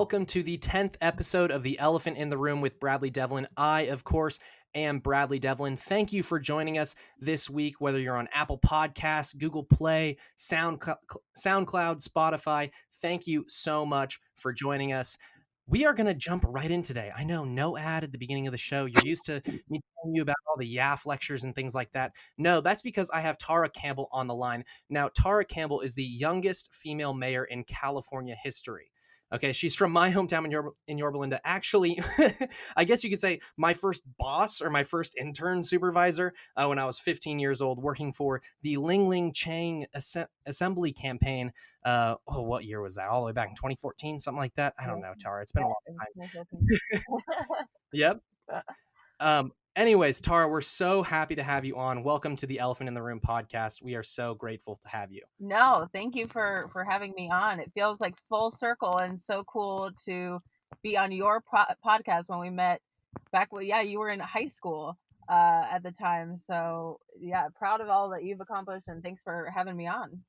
welcome to the 10th episode of The Elephant in the Room with Bradley Devlin. I, of course, am Bradley Devlin. Thank you for joining us this week, whether you're on Apple Podcasts, Google Play, SoundCloud, Spotify. Thank you so much for joining us. We are going to jump right in today. I know, no ad at the beginning of the show. You're used to me telling you about all the YAF lectures and things like that. No, that's because I have Tara Campbell on the line. Now, Tara Campbell is the youngest female mayor in California history. Okay, she's from my hometown in Yorba Linda. Actually, I guess you could say my first boss or my first intern supervisor when I was 15 years old, working for the Ling Ling Chang Assembly campaign. What year was that? All the way back in 2014, something like that. I don't know, Tara. It's been a long time. Yep. Anyways, Tara, we're so happy to have you on. Welcome to the Elephant in the Room podcast. We are so grateful to have you. No, thank you for having me on. It feels like full circle and so cool to be on your podcast when we met back when, you were in high school at the time. So yeah, proud of all that you've accomplished and thanks for having me on.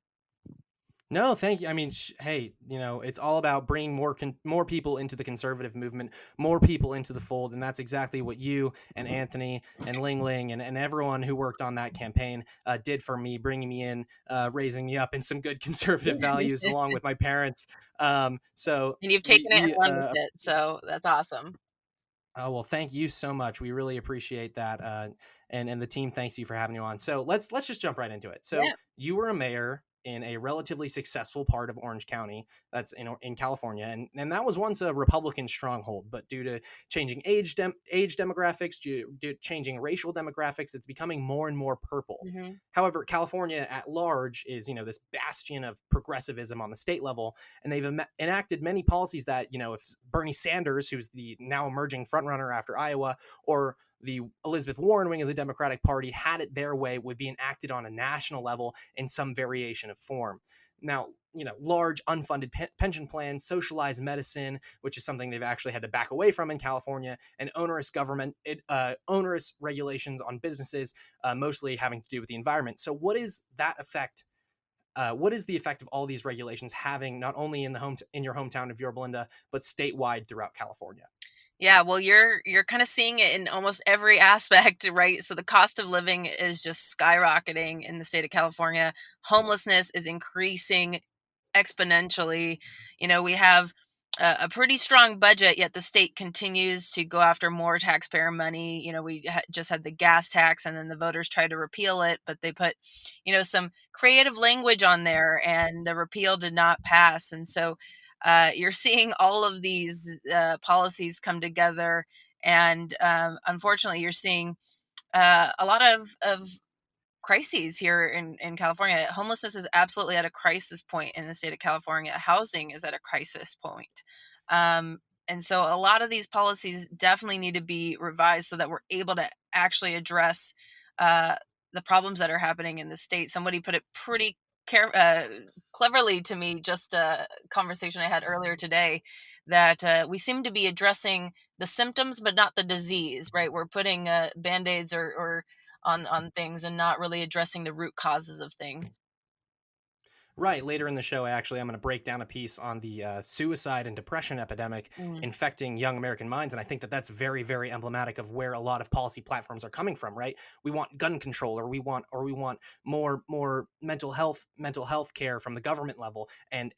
No, thank you. I mean, hey, it's all about bringing more people into the conservative movement, more people into the fold, and that's exactly what you and Anthony and Ling Ling and everyone who worked on that campaign did for me, bringing me in, raising me up in some good conservative values, along with my parents. And you've taken it and run with it, so that's awesome. Oh, well, thank you so much. We really appreciate that, and the team thanks you for having you on. So let's just jump right into it. So you were a mayor in a relatively successful part of Orange County, that's in California, and that was once a Republican stronghold, but due to changing age demographics, due to changing racial demographics, it's becoming more and more purple. Mm-hmm. However, California at large is this bastion of progressivism on the state level, and they've enacted many policies that if Bernie Sanders, who's the now emerging frontrunner after Iowa, or the Elizabeth Warren wing of the Democratic Party had it their way, would be enacted on a national level in some variation of form. Now, large unfunded pension plans, socialized medicine, which is something they've actually had to back away from in California, and onerous onerous regulations on businesses, mostly having to do with the environment. So what is that effect? What is the effect of all these regulations having not only in your hometown of Yorba Linda, but statewide throughout California? Yeah, well, you're kind of seeing it in almost every aspect, right? So the cost of living is just skyrocketing in the state of California. Homelessness is increasing exponentially. We have a pretty strong budget, yet the state continues to go after more taxpayer money. We just had the gas tax, and then the voters tried to repeal it, but they put, some creative language on there, and the repeal did not pass. And so you're seeing all of these policies come together, and unfortunately, you're seeing a lot of crises here in California. Homelessness is absolutely at a crisis point in the state of California. Housing is at a crisis point. And so a lot of these policies definitely need to be revised so that we're able to actually address the problems that are happening in the state. Somebody put it pretty cleverly to me, just a conversation I had earlier today, that we seem to be addressing the symptoms but not the disease, right? We're putting band-aids or on things and not really addressing the root causes of things. Right. Later in the show, I'm going to break down a piece on the suicide and depression epidemic infecting young American minds. And I think that that's very, very emblematic of where a lot of policy platforms are coming from, right? We want gun control, or we want more mental health care from the government level. And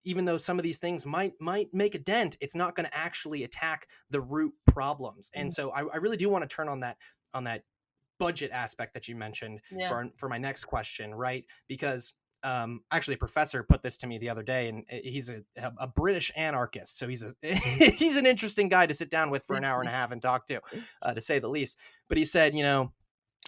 even though some of these things might make a dent, it's not going to actually attack the root problems. And so I really do want to turn on that budget aspect that you mentioned for my next question, right? Because actually a professor put this to me the other day, and he's a British anarchist, so he's he's an interesting guy to sit down with for an hour and a half and talk to say the least. But he said,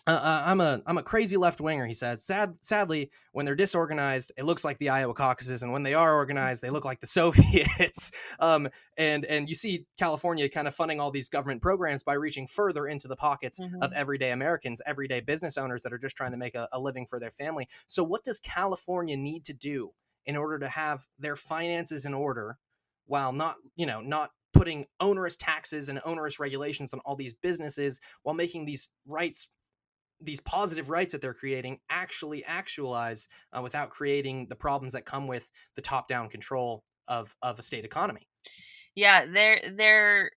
I'm a crazy left winger, he said. Sadly, when they're disorganized, it looks like the Iowa caucuses, and when they are organized, they look like the Soviets. And you see California kind of funding all these government programs by reaching further into the pockets of everyday Americans, everyday business owners that are just trying to make a living for their family. So what does California need to do in order to have their finances in order, while not putting onerous taxes and onerous regulations on all these businesses, while making these positive rights that they're creating actually actualize without creating the problems that come with the top-down control of a state economy? Yeah, they're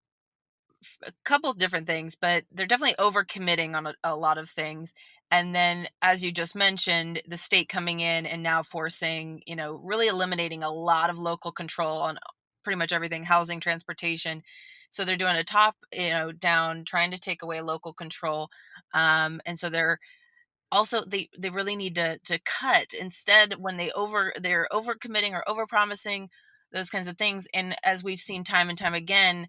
a couple of different things, but they're definitely overcommitting on a lot of things. And then, as you just mentioned, the state coming in and now forcing, really eliminating a lot of local control on pretty much everything, housing, transportation. So they're doing a top, down, trying to take away local control. And so they're also they really need to cut instead when they're overcommitting or overpromising those kinds of things. And as we've seen time and time again,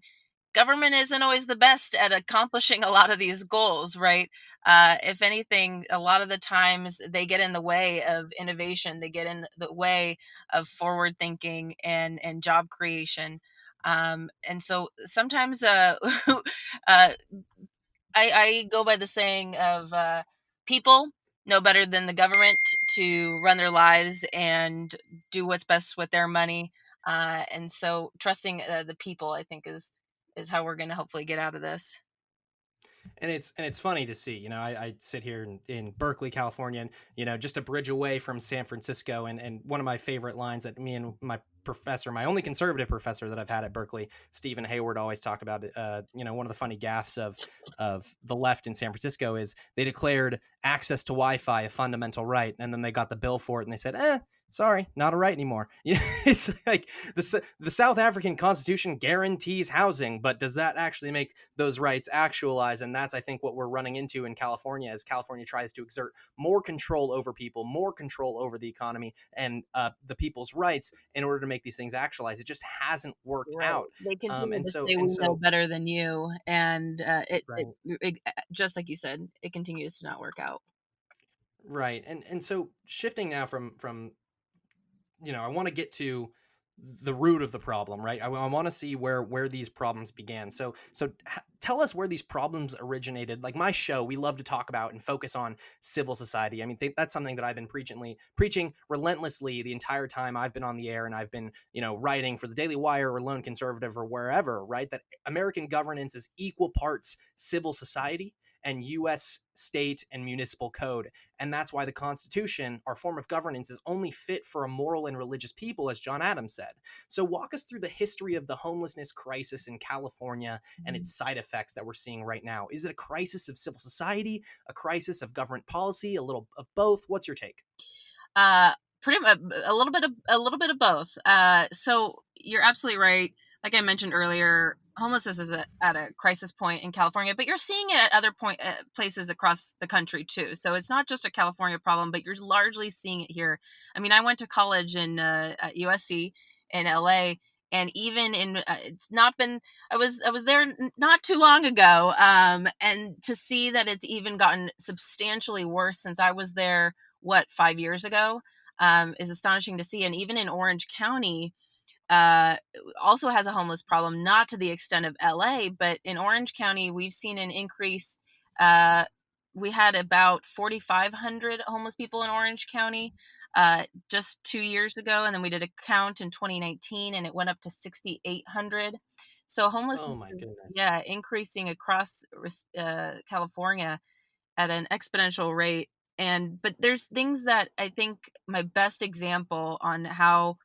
government isn't always the best at accomplishing a lot of these goals, right? If anything, a lot of the times they get in the way of innovation, they get in the way of forward thinking and job creation. And so sometimes uh, I go by the saying of people know better than the government to run their lives and do what's best with their money. And so trusting the people, I think, is how we're going to hopefully get out of this. And it's funny to see. I sit here in Berkeley, California, and just a bridge away from San Francisco. And one of my favorite lines that me and my professor, my only conservative professor that I've had at Berkeley, Stephen Hayward, always talk about. One of the funny gaffes of the left in San Francisco is they declared access to Wi-Fi a fundamental right, and then they got the bill for it, and they said, sorry, not a right anymore. It's like the South African Constitution guarantees housing, but does that actually make those rights actualize? And that's, I think, what we're running into in California as California tries to exert more control over people, more control over the economy and the people's rights in order to make these things actualize. It just hasn't worked Right. out. They continue And to so say and we know so better than you, and right. just like you said, it continues to not work out. Right. And so shifting now from I want to get to the root of the problem, right? I want to see where these problems began. Tell us where these problems originated. Like my show, we love to talk about and focus on civil society. I mean, that's something that I've been preaching relentlessly the entire time I've been on the air, and I've been writing for the Daily Wire or Lone Conservative or wherever. Right, that American governance is equal parts civil society and U.S. state and municipal code. And that's why the Constitution, our form of governance, is only fit for a moral and religious people, as John Adams said. So, walk us through the history of the homelessness crisis in California and its side effects that we're seeing right now. Is it a crisis of civil society, a crisis of government policy, a little of both? What's your take? Uh, Pretty much a little bit of both. So you're absolutely right. Like I mentioned earlier, homelessness is at a crisis point in California, but you're seeing it at other places across the country too. So it's not just a California problem, but you're largely seeing it here. I mean, I went to college at USC in LA, and even it's not been. I was there not too long ago, and to see that it's even gotten substantially worse since I was there, what, 5 years ago, is astonishing to see. And even in Orange County, uh, also has a homeless problem, not to the extent of LA, but in Orange County, we've seen an increase. Uh, we had about 4,500 homeless people in Orange County just 2 years ago. And then we did a count in 2019 and it went up to 6,800. So Oh homelessness my is, goodness. yeah, increasing across California at an exponential rate. And but there's things that I think my best example on how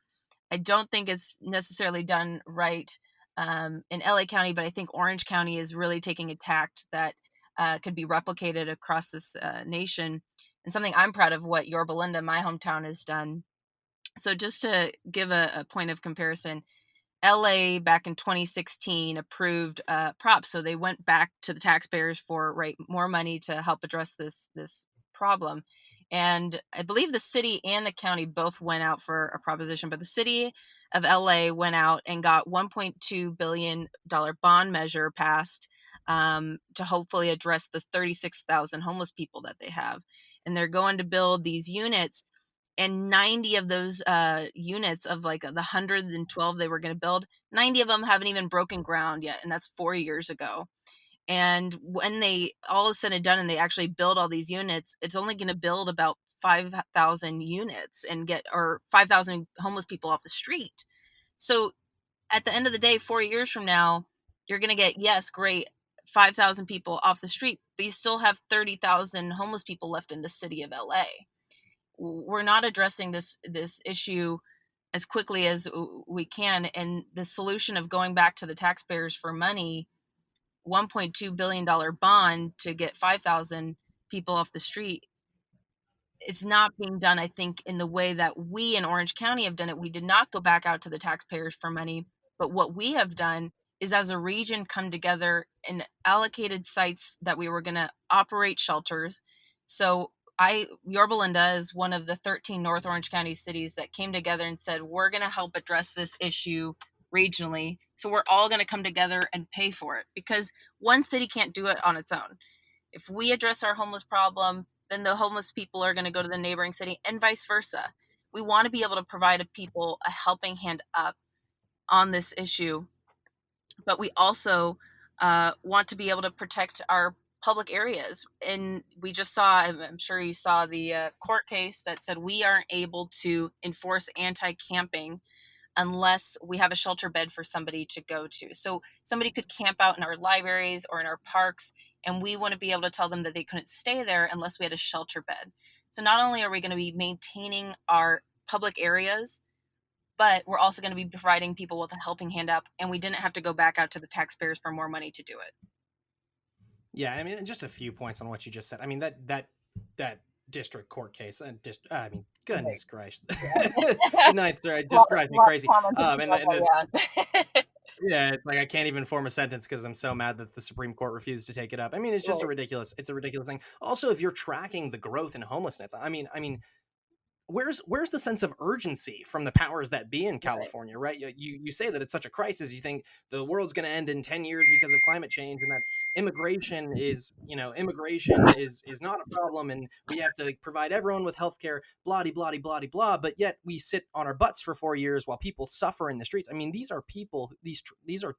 I don't think it's necessarily done right in LA County, but I think Orange County is really taking a tact that could be replicated across this nation. And something I'm proud of what Yorba Linda, my hometown, has done. So just to give a point of comparison, LA back in 2016 approved props, so they went back to the taxpayers for more money to help address this problem. And I believe the city and the county both went out for a proposition, but the city of LA went out and got $1.2 billion bond measure passed to hopefully address the 36,000 homeless people that they have. And they're going to build these units, and 90 of those units of like the 112 they were going to build, 90 of them haven't even broken ground yet, and that's 4 years ago. And when they all is said and done and they actually build all these units, it's only going to build about 5,000 units and get or 5,000 homeless people off the street. So at the end of the day, 4 years from now, you're going to get, yes, great, 5,000 people off the street, but you still have 30,000 homeless people left in the city of LA. We're not addressing this issue as quickly as we can. And the solution of going back to the taxpayers for money, $1.2 billion bond to get 5,000 people off the street, it's not being done, I think, in the way that we in Orange County have done it. We did not go back out to the taxpayers for money, but what we have done is as a region come together and allocated sites that we were going to operate shelters. So Yorba Linda is one of the 13 North Orange County cities that came together and said, we're going to help address this issue regionally. So we're all going to come together and pay for it, because one city can't do it on its own. If we address our homeless problem, then the homeless people are going to go to the neighboring city and vice versa. We want to be able to provide a people a helping hand up on this issue, but we also want to be able to protect our public areas. And we just saw, I'm sure you saw the court case that said we aren't able to enforce anti-camping unless we have a shelter bed for somebody to go to. So somebody could camp out in our libraries or in our parks, and we want to be able to tell them that they couldn't stay there unless we had a shelter bed. So not only are we going to be maintaining our public areas, but we're also going to be providing people with a helping hand up, and we didn't have to go back out to the taxpayers for more money to do it. Yeah, I mean, just a few points on what you just said. I mean, that district court case, and just I mean, Right. goodness Christ, Yeah. the ninth circuit just drives me crazy. And Yeah. yeah, it's like I can't even form a sentence because I'm so mad that the Supreme Court refused to take it up. I mean, it's just a Right. ridiculous. It's a ridiculous thing. Also, if you're tracking the growth in homelessness, I mean, where's the sense of urgency from the powers that be in Right. California, right? You say that it's such a crisis. You think the world's going to end in 10 years because of climate change, and that immigration is not a problem, and we have to like, provide everyone with health care, blah blah blah blah. But yet we sit on our butts for 4 years while people suffer in the streets. I mean, these are people. These are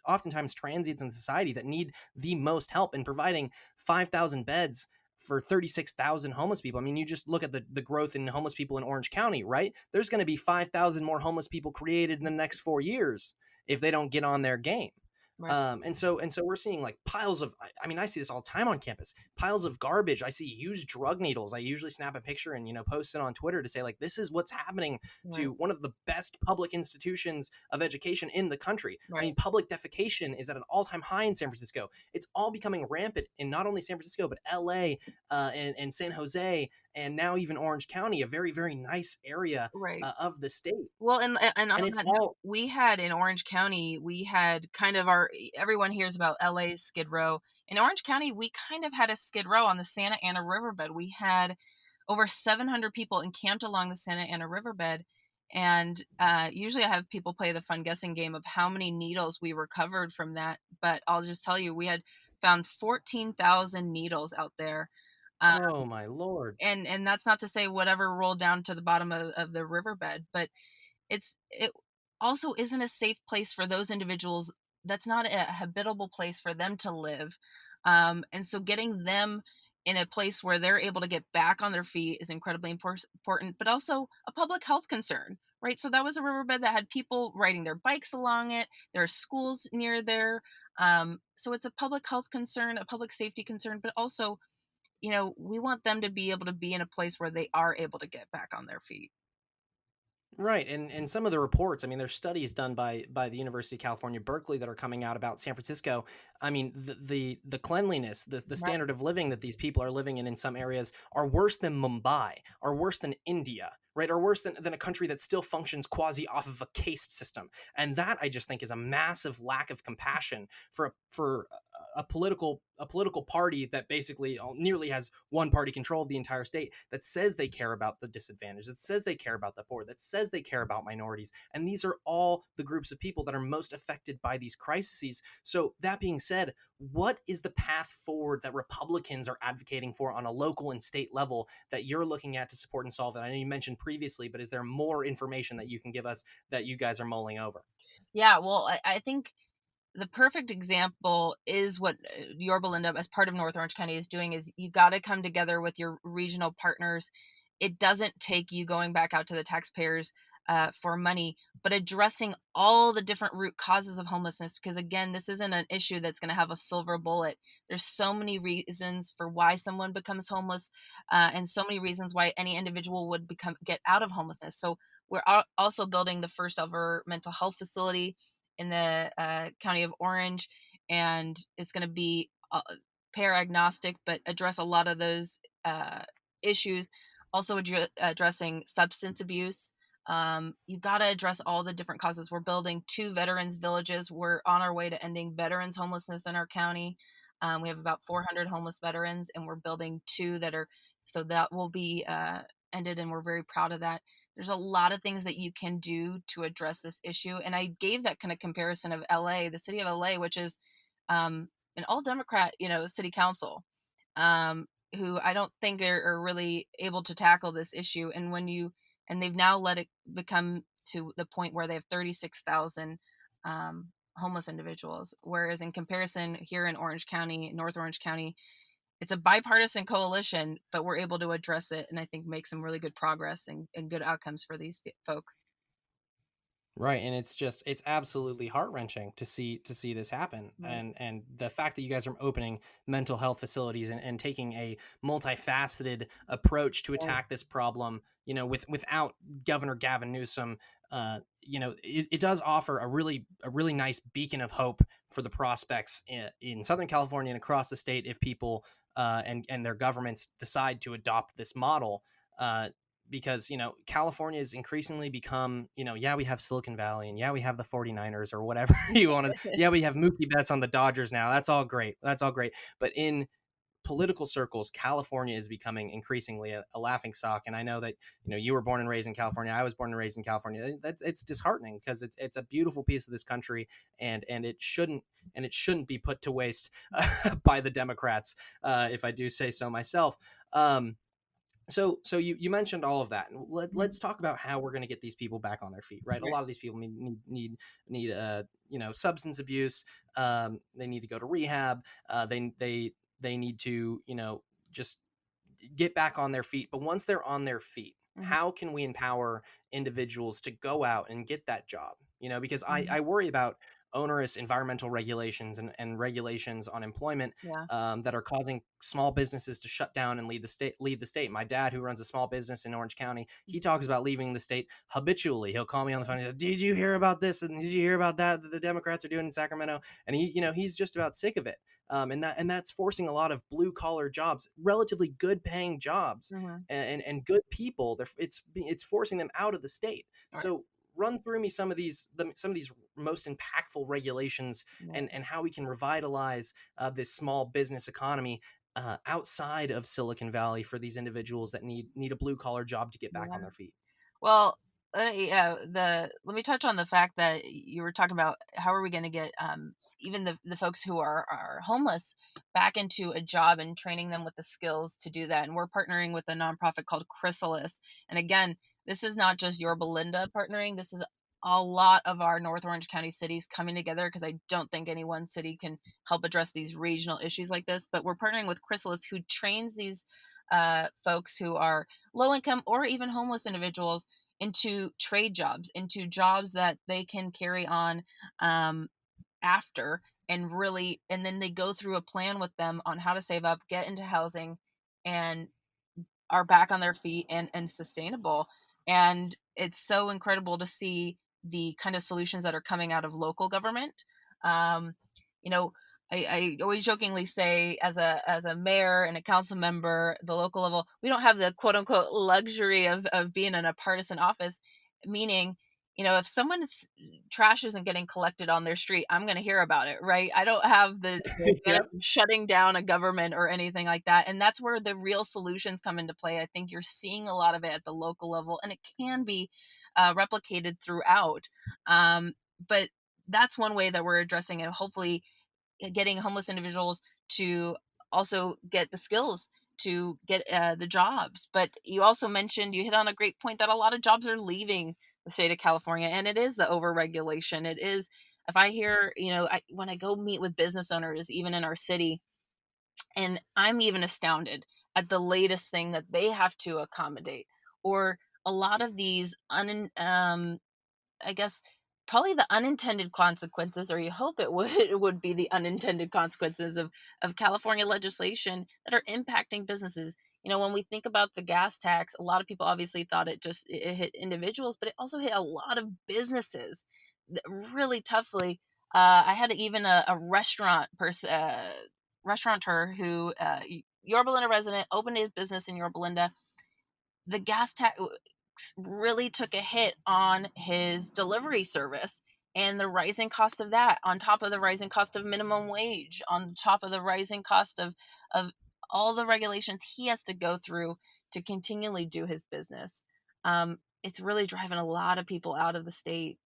oftentimes transients in society that need the most help, and providing 5,000 beds for 36,000 homeless people. I mean, you just look at the growth in homeless people in Orange County, right? There's going to be 5,000 more homeless people created in the next 4 years if they don't get on their game. Right. And so we're seeing like piles of, I mean, I see this all the time on campus, piles of garbage. I see used drug needles. I usually snap a picture and post it on Twitter to say like, this is what's happening Right. to one of the best public institutions of education in the country. I Right. mean, public defecation is at an all-time high in San Francisco. It's all becoming rampant in not only San Francisco but LA, and San Jose, and now even Orange County, a very very nice area Right. of the state. Well, and on And it's that note, all we had in Orange County, we had kind of our everyone hears about LA's Skid Row. In Orange County, we kind of had a Skid Row on the Santa Ana riverbed. We had over 700 people encamped along the Santa Ana riverbed. And usually I have people play the fun guessing game of how many needles we recovered from that. But I'll just tell you, we had found 14,000 needles out there. Uh, oh my lord. and that's not to say whatever rolled down to the bottom of the riverbed, but it also isn't a safe place for those individuals. That's not a habitable place for them to live. And so getting them in a place where they're able to get back on their feet is incredibly important, but also a public health concern, right? So that was a riverbed that had people riding their bikes along it. There are schools near there. So it's a public health concern, a public safety concern, but also, we want them to be able to be in a place where they are able to get back on their feet. Right, and some of the reports, I mean, there's studies done by the University of California, Berkeley, that are coming out about San Francisco. I mean, the cleanliness, the Right. standard of living that these people are living in some areas are worse than Mumbai, are worse than India, right? Are worse than a country that still functions quasi off of a caste system. And that I just think is a massive lack of compassion for a political party that basically nearly has one party control of the entire state, that says they care about the disadvantaged, that says they care about the poor, that says they care about minorities. And these are all the groups of people that are most affected by these crises. So that being said, what is the path forward that Republicans are advocating for on a local and state level that you're looking at to support and solve that? I know you mentioned previously, but is there more information that you can give us that you guys are mulling over? Yeah, well, I think the perfect example is what Yorba Linda, as part of North Orange County, is doing. Is you got to come together with your regional partners. It doesn't take you going back out to the taxpayers for money, but addressing all the different root causes of homelessness. Because again, this isn't an issue that's going to have a silver bullet. There's so many reasons for why someone becomes homeless, and so many reasons why any individual would get out of homelessness. So also building the first ever mental health facility in the county of Orange, and it's going to be pair agnostic, but address a lot of those issues. Also, addressing substance abuse. You got to address all the different causes. We're building 2 veterans villages. We're on our way to ending veterans homelessness in our county. We have about 400 homeless veterans, and we're building 2 that are, so that will be ended, and we're very proud of that. There's a lot of things that you can do to address this issue. And I gave that kind of comparison of LA, the city of LA, which is an all Democrat, city council, who I don't think are really able to tackle this issue. And they've now let it become to the point where they have 36,000 homeless individuals. Whereas in comparison here in Orange County, North Orange County, it's a bipartisan coalition, but we're able to address it and I think make some really good progress and good outcomes for these folks. Right, and it's absolutely heart-wrenching to see this happen, Right. and the fact that you guys are opening mental health facilities and taking a multifaceted approach to Right. attack this problem, without Governor Gavin Newsom, it does offer a really nice beacon of hope for the prospects in Southern California and across the state if people and their governments decide to adopt this model. Because California has increasingly become, yeah, we have Silicon Valley, and yeah, we have the 49ers or whatever you want to, yeah, we have Mookie Betts on the Dodgers now. That's all great, but in political circles, California is becoming increasingly a laughing stock. And I know that you were born and raised in California. I was born and raised in California. It's disheartening because it's a beautiful piece of this country, and it shouldn't be put to waste by the Democrats, if I do say so myself. So you mentioned all of that, and Mhm. let's talk about how we're going to get these people back on their feet, right? A Right. lot of these people need substance abuse. They need to go to rehab. They need to just get back on their feet. But once they're on their feet, Mhm. how can we empower individuals to go out and get that job? Because Mhm. I worry about onerous environmental regulations and regulations on employment, Yeah. that are causing small businesses to shut down and leave the state. My dad, who runs a small business in Orange County, he talks about leaving the state habitually. He'll call me on the phone. Did you hear about this? And did you hear about that the Democrats are doing in Sacramento? And he's just about sick of it. And that's forcing a lot of blue collar jobs, relatively good paying jobs, Mhm. and good people. It's forcing them out of the state. Right. So run through me some of these most impactful regulations, Right. and how we can revitalize this small business economy outside of Silicon Valley for these individuals that need a blue collar job to get back on Yeah. their feet. Well, yeah, let me touch on the fact that you were talking about how are we going to get even the folks who are homeless back into a job and training them with the skills to do that. And we're partnering with a nonprofit called Chrysalis. And again, this is not just your Belinda partnering. This is a lot of our North Orange County cities coming together because I don't think any one city can help address these regional issues like this. But we're partnering with Chrysalis, who trains these folks who are low income or even homeless individuals into trade jobs, into jobs that they can carry on um, after and then they go through a plan with them on how to save up, get into housing, and are back on their feet and sustainable. And it's so incredible to see the kind of solutions that are coming out of local government. Um, you know, I always jokingly say, as a mayor and a council member, the local level, we don't have the quote unquote luxury of being in a partisan office, meaning, if someone's trash isn't getting collected on their street, I'm going to hear about it, right? I don't have the advantage Yep. of shutting down a government or anything like that. And that's where the real solutions come into play. I think you're seeing a lot of it at the local level, and it can be replicated throughout. But that's one way that we're addressing it. Hopefully, getting homeless individuals to also get the skills to get the jobs. But you hit on a great point that a lot of jobs are leaving the state of California, and it is the overregulation. It is, if I hear, when I go meet with business owners, even in our city, and I'm even astounded at the latest thing that they have to accommodate, or a lot of these I guess probably the unintended consequences, or you hope it would be the unintended consequences of California legislation that are impacting businesses. When we think about the gas tax, a lot of people obviously thought it hit individuals, but it also hit a lot of businesses really toughly. I had even a restaurateur who, Yorba Linda resident, opened his business in Yorba Linda. The gas tax really took a hit on his delivery service, and the rising cost of that, on top of the rising cost of minimum wage, on top of the rising cost of all the regulations he has to go through to continually do his business. It's really driving a lot of people out of the state.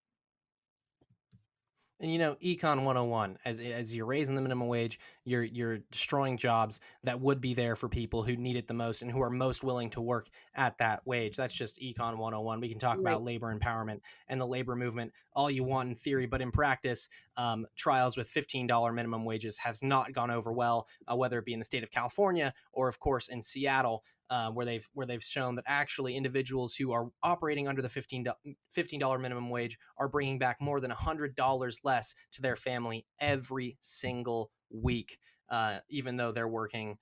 And Econ 101, as you're raising the minimum wage, you're destroying jobs that would be there for people who need it the most and who are most willing to work at that wage. That's just Econ 101. We can talk Right. about labor empowerment and the labor movement all you want in theory, but in practice, trials with $15 minimum wages has not gone over well, whether it be in the state of California or, of course, in Seattle. Where they've shown that actually individuals who are operating under the $15 minimum wage are bringing back more than $100 less to their family every single week, even though they're working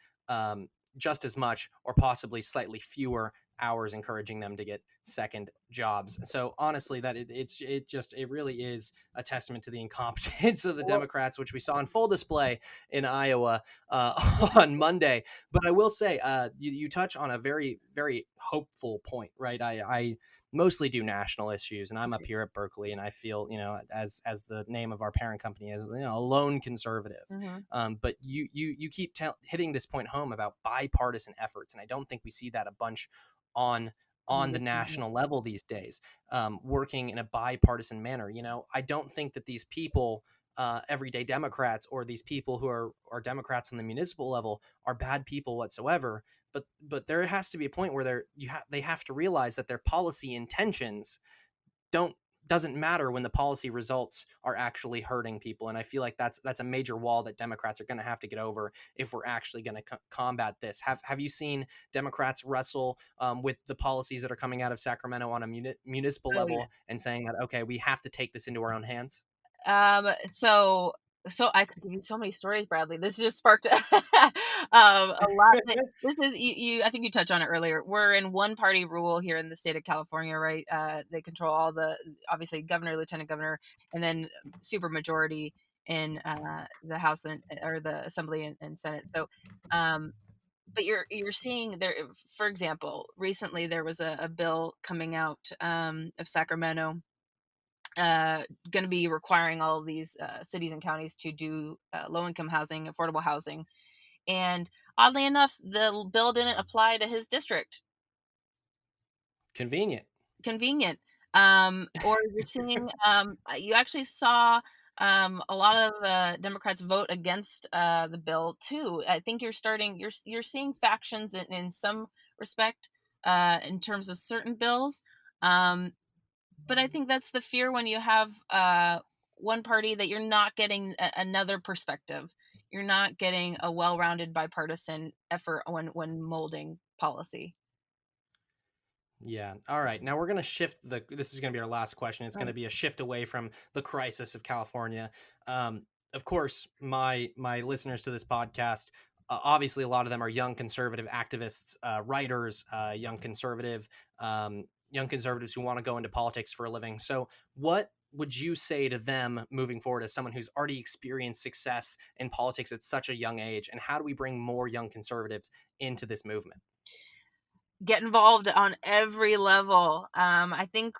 just as much or possibly slightly fewer hours, encouraging them to get second jobs. So honestly, that it really is a testament to the incompetence of the Well, Democrats, which we saw on full display in Iowa on Monday. But I will say, you touch on a very, very hopeful point, right? I mostly do national issues, and I'm up here at Berkeley, and I feel, as the name of our parent company is, a lone conservative. mhm. But you keep hitting this point home about bipartisan efforts, and I don't think we see that a bunch on the national level these days, working in a bipartisan manner. I don't think that these people, everyday Democrats, or these people who are Democrats on the municipal level, are bad people whatsoever. But there has to be a point where they have to realize that their policy intentions don't doesn't matter when the policy results are actually hurting people. And I feel like that's a major wall that Democrats are going to have to get over if we're actually going to combat this. Have you seen Democrats wrestle with the policies that are coming out of Sacramento on a municipal Oh, yeah. level and saying that, okay, we have to take this into our own hands? So I could give you so many stories, Bradley. This just sparked a lot. This is I think you touched on it earlier. We're in one party rule here in the state of California, right? They control all the, obviously, governor, lieutenant governor, and then super majority in the House or the Assembly and Senate. So, um, but you're seeing there, for example, recently there was a bill coming out of Sacramento, going to be requiring all of these cities and counties to do low income housing, affordable housing. And oddly enough, the bill didn't apply to his district. Convenient. Convenient. Or you're seeing, you actually saw a lot of Democrats vote against the bill too. I think you're seeing factions in some respect in terms of certain bills. Um, But I think that's the fear when you have one party, that you're not getting another perspective. You're not getting a well-rounded bipartisan effort when molding policy. Yeah. All right. Now we're going to shift this is going to be our last question. It's going to Right. be a shift away from the crisis of California. Of course, my listeners to this podcast, obviously a lot of them are young conservative activists, writers, young conservatives who want to go into politics for a living. So what would you say to them moving forward as someone who's already experienced success in politics at such a young age? And how do we bring more young conservatives into this movement? Get involved on every level. I think,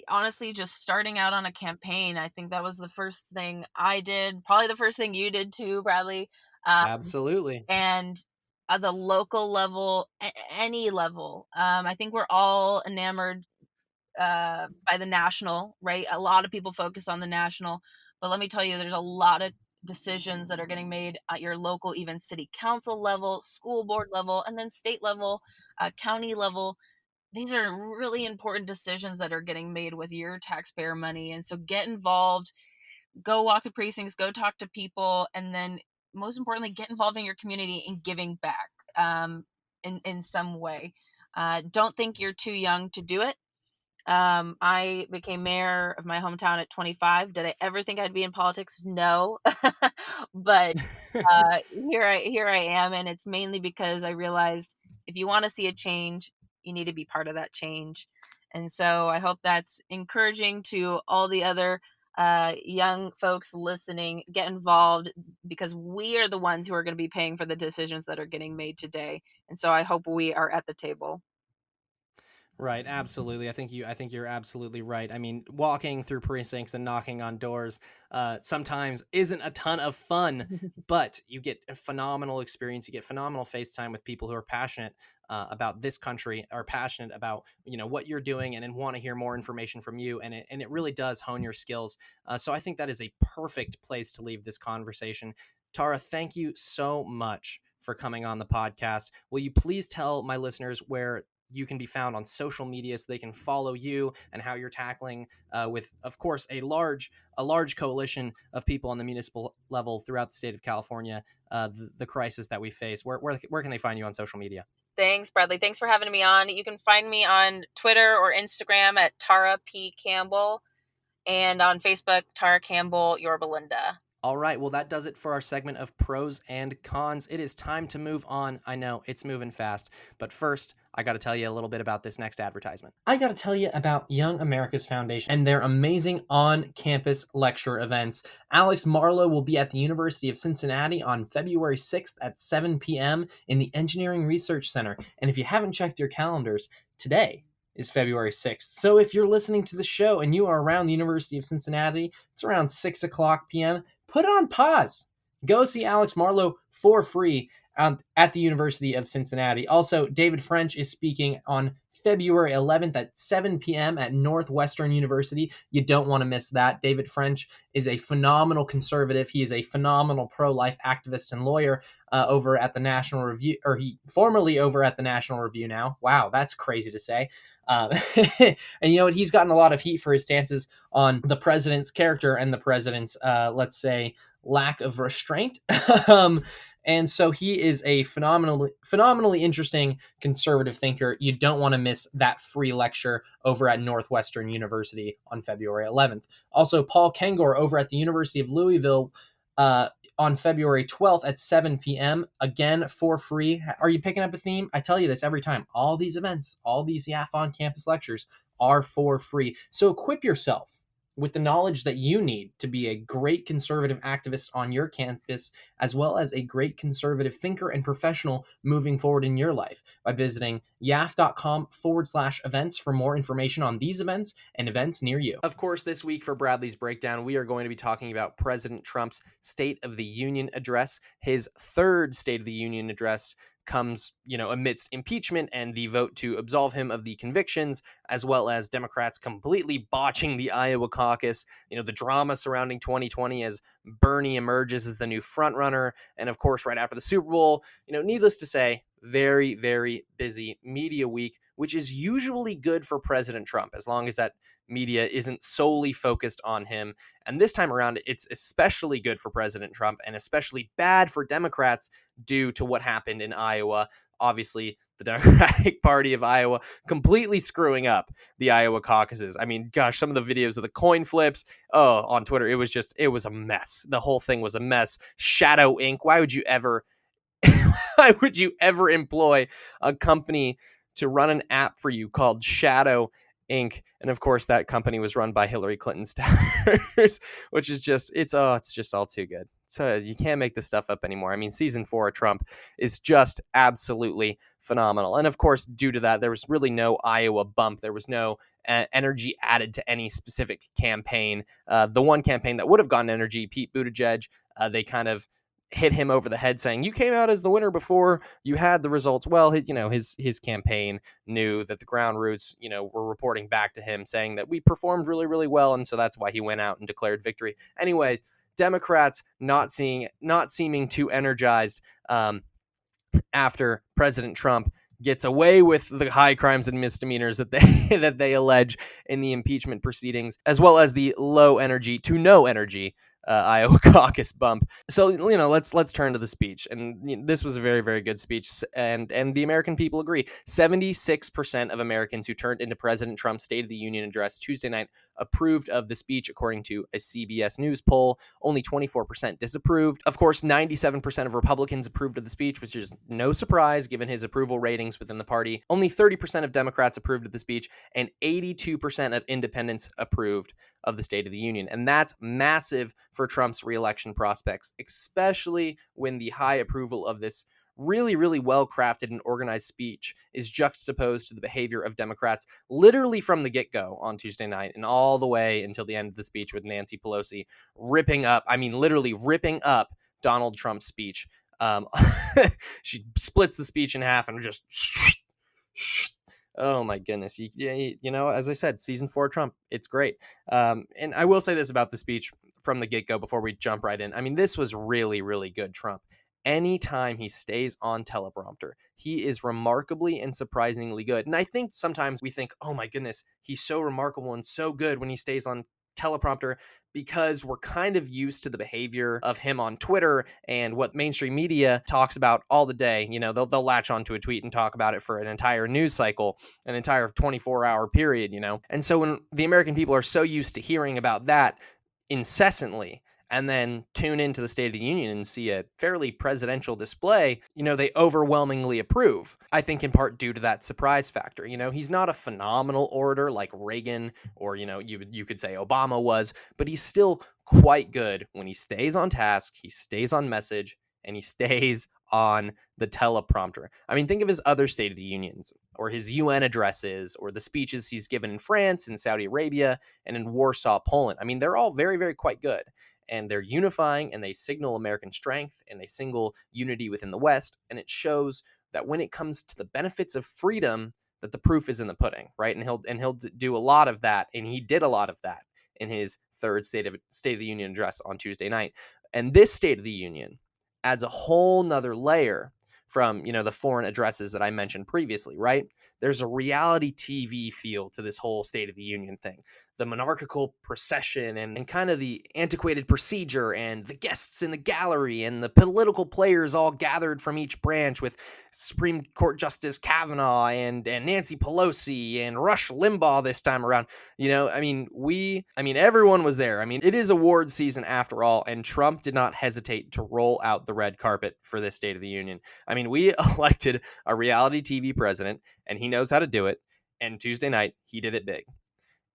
honestly, just starting out on a campaign, I think that was the first thing I did. Probably the first thing you did too, Bradley. Uh, Absolutely. and at the local level, any level, I think we're all enamored by the national, right? A lot of people focus on the national, but let me tell you, there's a lot of decisions that are getting made at your local, even city council level, school board level, and then state level, county level. These are really important decisions that are getting made with your taxpayer money. And so get involved, go walk the precincts, go talk to people, and then most importantly, get involved in your community and giving back in some way. Don't think you're too young to do it. I became mayor of my hometown at 25. Did I ever think I'd be in politics? No. But here I am, and it's mainly because I realized if you want to see a change, you need to be part of that change. And so I hope that's encouraging to all the other young folks listening. Get involved, because we are the ones who are going to be paying for the decisions that are getting made today. And so I hope we are at the table. Right, absolutely. I think you're absolutely right. I mean, walking through precincts and knocking on doors sometimes isn't a ton of fun, but you get a phenomenal experience. You get phenomenal face time with people who are passionate about this country, are passionate about what you're doing, and want to hear more information from you. And it really does hone your skills. So I think that is a perfect place to leave this conversation. Tara, thank you so much for coming on the podcast. Will you please tell my listeners where you can be found on social media so they can follow you and how you're tackling with, of course, a large coalition of people on the municipal level throughout the state of California, the crisis that we face. Where can they find you on social media? Thanks, Bradley. Thanks for having me on. You can find me on Twitter or Instagram at Tara P. Campbell, and on Facebook, Tara Campbell, Your Belinda. All right, well, that does it for our segment of pros and cons. It is time to move on. I know, it's moving fast. But first, I got to tell you a little bit about this next advertisement. I got to tell you about Young America's Foundation and their amazing on-campus lecture events. Alex Marlowe will be at the University of Cincinnati on February 6th at 7 p.m. in the Engineering Research Center. And if you haven't checked your calendars, today is February 6th. So if you're listening to the show and you are around the University of Cincinnati, it's around 6 o'clock p.m., put it on pause. Go see Alex Marlowe for free at the University of Cincinnati. Also, David French is speaking on February 11th at 7 p.m. at Northwestern University. You don't want to miss that. David French is a phenomenal conservative. He is a phenomenal pro-life activist and lawyer over at the National Review, or he formerly over at the National Review now. Wow, that's crazy to say. And you know what? He's gotten a lot of heat for his stances on the president's character and the president's, let's say, lack of restraint. And so he is a phenomenally interesting conservative thinker. You don't want to miss that free lecture over at Northwestern University on February 11th. Also, Paul Kengor over at the University of Louisville on February 12th at 7 p.m. Again, for free. Are you picking up a theme? I tell you this every time. All these events, all these YAF on-campus lectures are for free. So equip yourself with the knowledge that you need to be a great conservative activist on your campus, as well as a great conservative thinker and professional moving forward in your life by visiting yaf.com/events for more information on these events and events near you. Of course, this week for Bradley's Breakdown, we are going to be talking about President Trump's State of the Union address, his third State of the Union address comes, amidst impeachment and the vote to absolve him of the convictions, as well as Democrats completely botching the Iowa caucus, the drama surrounding 2020 as Bernie emerges as the new frontrunner. And of course, right after the Super Bowl, needless to say, very, very busy media week, which is usually good for President Trump, as long as that media isn't solely focused on him. And this time around, it's especially good for President Trump and especially bad for Democrats due to what happened in Iowa. Obviously, the Democratic Party of Iowa completely screwing up the Iowa caucuses. I mean, gosh, some of the videos of the coin flips on Twitter, it was a mess. The whole thing was a mess. Shadow Inc. Why would you ever employ a company to run an app for you called Shadow Inc. And of course, that company was run by Hillary Clinton's staffers, which is it's just all too good. So you can't make this stuff up anymore. I mean, season 4 of Trump is just absolutely phenomenal. And of course, due to that, there was really no Iowa bump. There was no energy added to any specific campaign. The one campaign that would have gotten energy, Pete Buttigieg, they kind of hit him over the head saying, you came out as the winner before you had the results. Well, his campaign knew that the ground roots, were reporting back to him saying that we performed really, really well. And so that's why he went out and declared victory. Anyway, Democrats not seeming too energized after President Trump gets away with the high crimes and misdemeanors that they allege in the impeachment proceedings, as well as the low energy to no energy Iowa caucus bump. So let's turn to the speech, and this was a very, very good speech, and the American people agree. 76% of Americans who turned into President Trump's State of the Union address Tuesday night approved of the speech, according to a CBS News poll. Only 24% disapproved. Of course, 97% of Republicans approved of the speech, which is no surprise given his approval ratings within the party. Only 30% of Democrats approved of the speech, and 82% of independents approved of the State of the Union. And that's massive for Trump's reelection prospects, especially when the high approval of this really, really well-crafted and organized speech is juxtaposed to the behavior of Democrats literally from the get-go on Tuesday night and all the way until the end of the speech, with Nancy Pelosi literally ripping up Donald Trump's speech. She splits the speech in half and just oh my goodness. As I said, season 4 Trump, it's great. And I will say this about the speech from the get-go before we jump right in. I mean, this was really, really good Trump. Anytime he stays on teleprompter, he is remarkably and surprisingly good. And I think sometimes we think, oh my goodness, he's so remarkable and so good when he stays on teleprompter, because we're kind of used to the behavior of him on Twitter and what mainstream media talks about all the day. They'll latch onto a tweet and talk about it for an entire news cycle, an entire 24-hour period, And so when the American people are so used to hearing about that incessantly, and then tune into the State of the Union and see a fairly presidential display, they overwhelmingly approve. I think in part due to that surprise factor. He's not a phenomenal orator like Reagan or, you could say Obama was, but he's still quite good when he stays on task, he stays on message, and he stays on the teleprompter. I mean, think of his other State of the Unions, or his UN addresses, or the speeches he's given in France and Saudi Arabia and in Warsaw, Poland. I mean, they're all very, very quite good. And they're unifying, and they signal American strength, and they signal unity within the West. And it shows that when it comes to the benefits of freedom, that the proof is in the pudding, right? And he'll do a lot of that, and he did a lot of that in his third State of the Union address on Tuesday night. And this State of the Union adds a whole nother layer from the foreign addresses that I mentioned previously, right? There's a reality TV feel to this whole State of the Union thing. The monarchical procession and kind of the antiquated procedure and the guests in the gallery and the political players all gathered from each branch, with Supreme Court Justice Kavanaugh and Nancy Pelosi and Rush Limbaugh this time around. Everyone was there. I mean, it is award season after all, and Trump did not hesitate to roll out the red carpet for this State of the Union. I mean, we elected a reality TV president, and he knows how to do it. And Tuesday night, he did it big.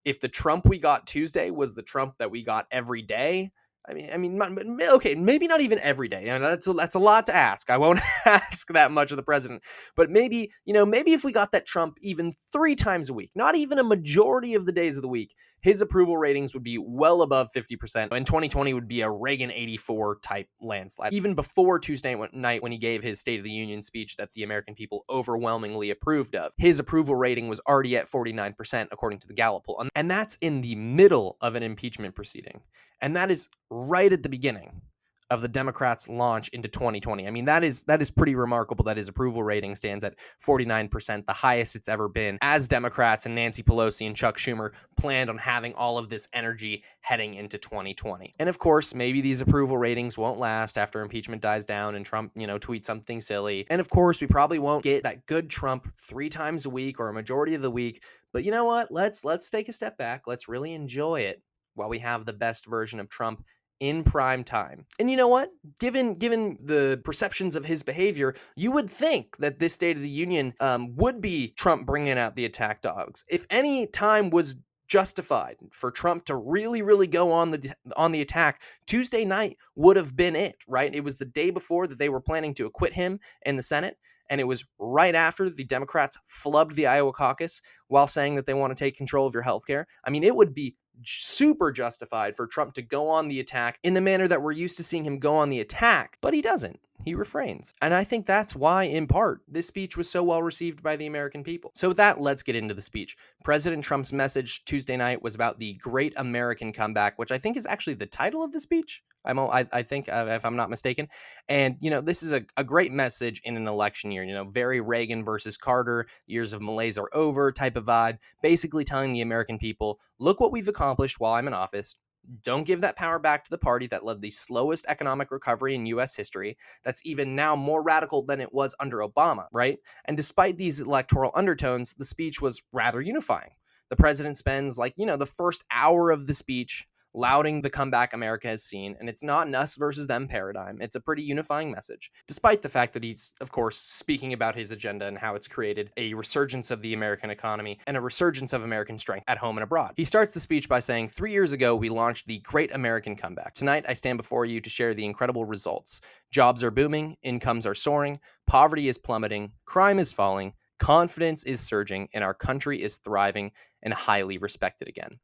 If the Trump we got Tuesday was the Trump that we got every day, okay, maybe not even every day. That's a lot to ask. I won't ask that much of the president, but maybe if we got that Trump even 3 times a week, not even a majority of the days of the week, his approval ratings would be well above 50%, and 2020 would be a Reagan 84 type landslide. Even before Tuesday night, when he gave his State of the Union speech that the American people overwhelmingly approved of, his approval rating was already at 49%, according to the Gallup poll. And that's in the middle of an impeachment proceeding. And that is right at the beginning of the Democrats' launch into 2020. I mean, that is pretty remarkable that his approval rating stands at 49%, the highest it's ever been, as Democrats and Nancy Pelosi and Chuck Schumer planned on having all of this energy heading into 2020. And of course, maybe these approval ratings won't last after impeachment dies down and Trump, tweets something silly. And of course, we probably won't get that good Trump 3 times a week or a majority of the week. But you know what? Let's take a step back. Let's really enjoy it while we have the best version of Trump in prime time. And you know what? Given the perceptions of his behavior, you would think that this State of the Union would be Trump bringing out the attack dogs. If any time was justified for Trump to really, really go on the attack, Tuesday night would have been it, right? It was the day before that they were planning to acquit him in the Senate. And it was right after the Democrats flubbed the Iowa caucus while saying that they want to take control of your healthcare. I mean, it would be super justified for Trump to go on the attack in the manner that we're used to seeing him go on the attack, but he doesn't. He refrains. And I think that's why, in part, this speech was so well received by the American people. So with that, let's get into the speech. President Trump's message Tuesday night was about the Great American Comeback, which I think is actually the title of the speech. I think, if I'm not mistaken. And, this is a great message in an election year, very Reagan versus Carter, years of malaise are over type of vibe, basically telling the American people, look what we've accomplished while I'm in office. Don't give that power back to the party that led the slowest economic recovery in US history, that's even now more radical than it was under Obama, right? And despite these electoral undertones, the speech was rather unifying. The president spends, the first hour of the speech lauding the comeback America has seen, and it's not an us versus them paradigm. It's a pretty unifying message, despite the fact that he's, of course, speaking about his agenda and how it's created a resurgence of the American economy and a resurgence of American strength at home and abroad. He starts the speech by saying, 3 years ago, we launched the Great American Comeback. Tonight, I stand before you to share the incredible results. Jobs are booming, incomes are soaring, poverty is plummeting, crime is falling, confidence is surging, and our country is thriving and highly respected again.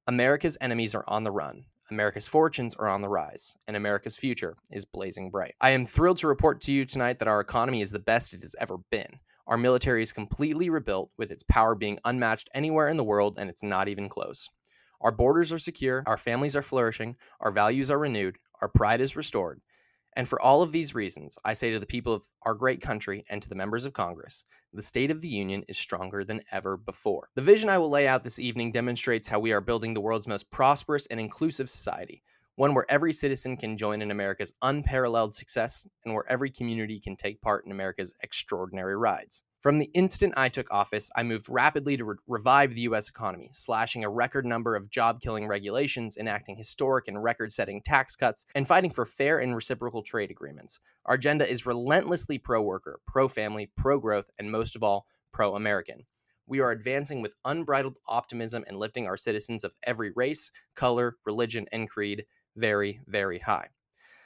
America's enemies are on the run, America's fortunes are on the rise, and America's future is blazing bright. I am thrilled to report to you tonight that our economy is the best it has ever been. Our military is completely rebuilt, with its power being unmatched anywhere in the world, and it's not even close. Our borders are secure, our families are flourishing, our values are renewed, our pride is restored. And for all of these reasons, I say to the people of our great country and to the members of Congress, the State of the Union is stronger than ever before. The vision I will lay out this evening demonstrates how we are building the world's most prosperous and inclusive society, one where every citizen can join in America's unparalleled success and where every community can take part in America's extraordinary rides. From the instant I took office, I moved rapidly to revive the U.S. economy, slashing a record number of job-killing regulations, enacting historic and record-setting tax cuts, and fighting for fair and reciprocal trade agreements. Our agenda is relentlessly pro-worker, pro-family, pro-growth, and most of all, pro-American. We are advancing with unbridled optimism and lifting our citizens of every race, color, religion, and creed very, very high.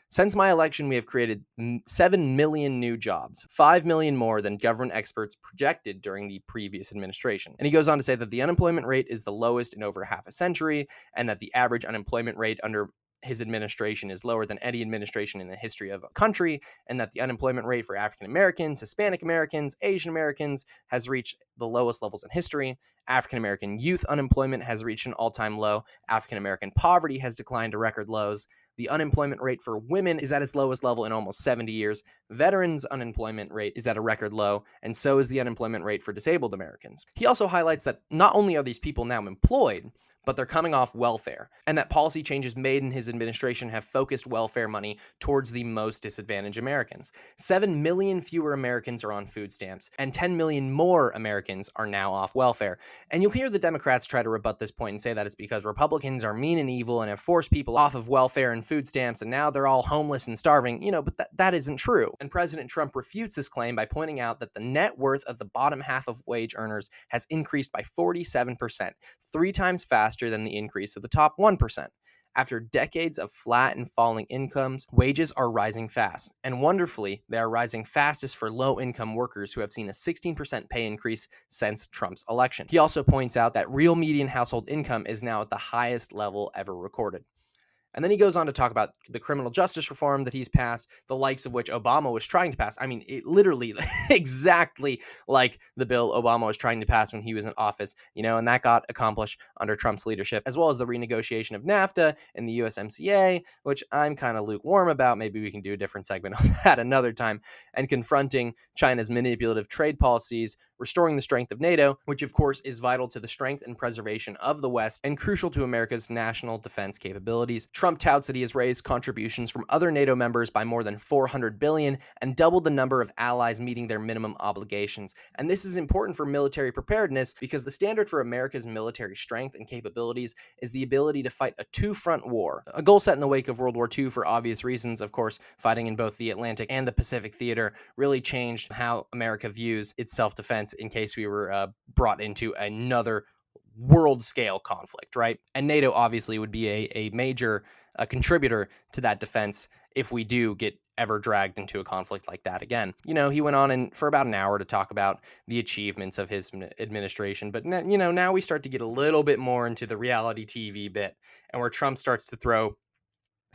Since my election, we have created 7 million new jobs, 5 million more than government experts projected during the previous administration. And he goes on to say that the unemployment rate is the lowest in over half a century, and that the average unemployment rate under his administration is lower than any administration in the history of a country, and that the unemployment rate for African Americans, Hispanic Americans, Asian Americans has reached the lowest levels in history. African American youth unemployment has reached an all-time low. African American poverty has declined to record lows. The unemployment rate for women is at its lowest level in almost 70 years. Veterans' unemployment rate is at a record low, and so is the unemployment rate for disabled Americans. He also highlights that not only are these people now employed, but they're coming off welfare, and that policy changes made in his administration have focused welfare money towards the most disadvantaged Americans. 7 million fewer Americans are on food stamps, and 10 million more Americans are now off welfare. And you'll hear the Democrats try to rebut this point and say that it's because Republicans are mean and evil and have forced people off of welfare and food stamps, and now they're all homeless and starving, but that isn't true. And President Trump refutes this claim by pointing out that the net worth of the bottom half of wage earners has increased by 47%, 3 times faster than the increase of the top 1%. After decades of flat and falling incomes, wages are rising fast. And wonderfully, they are rising fastest for low-income workers who have seen a 16% pay increase since Trump's election. He also points out that real median household income is now at the highest level ever recorded. And then he goes on to talk about the criminal justice reform that he's passed, the likes of which Obama was trying to pass. I mean, it literally exactly like the bill Obama was trying to pass when he was in office, and that got accomplished under Trump's leadership, as well as the renegotiation of NAFTA and the USMCA, which I'm kind of lukewarm about. Maybe we can do a different segment on that another time, and confronting China's manipulative trade policies, restoring the strength of NATO, which of course is vital to the strength and preservation of the West and crucial to America's national defense capabilities. Trump touts that he has raised contributions from other NATO members by more than $400 billion and doubled the number of allies meeting their minimum obligations. And this is important for military preparedness because the standard for America's military strength and capabilities is the ability to fight a two-front war, a goal set in the wake of World War II for obvious reasons. Of course, fighting in both the Atlantic and the Pacific theater really changed how America views its self-defense in case we were brought into another world-scale conflict, right? And NATO obviously would be a major contributor to that defense if we do get ever dragged into a conflict like that again. He went on for about an hour to talk about the achievements of his administration, but now we start to get a little bit more into the reality TV bit, and where Trump starts to throw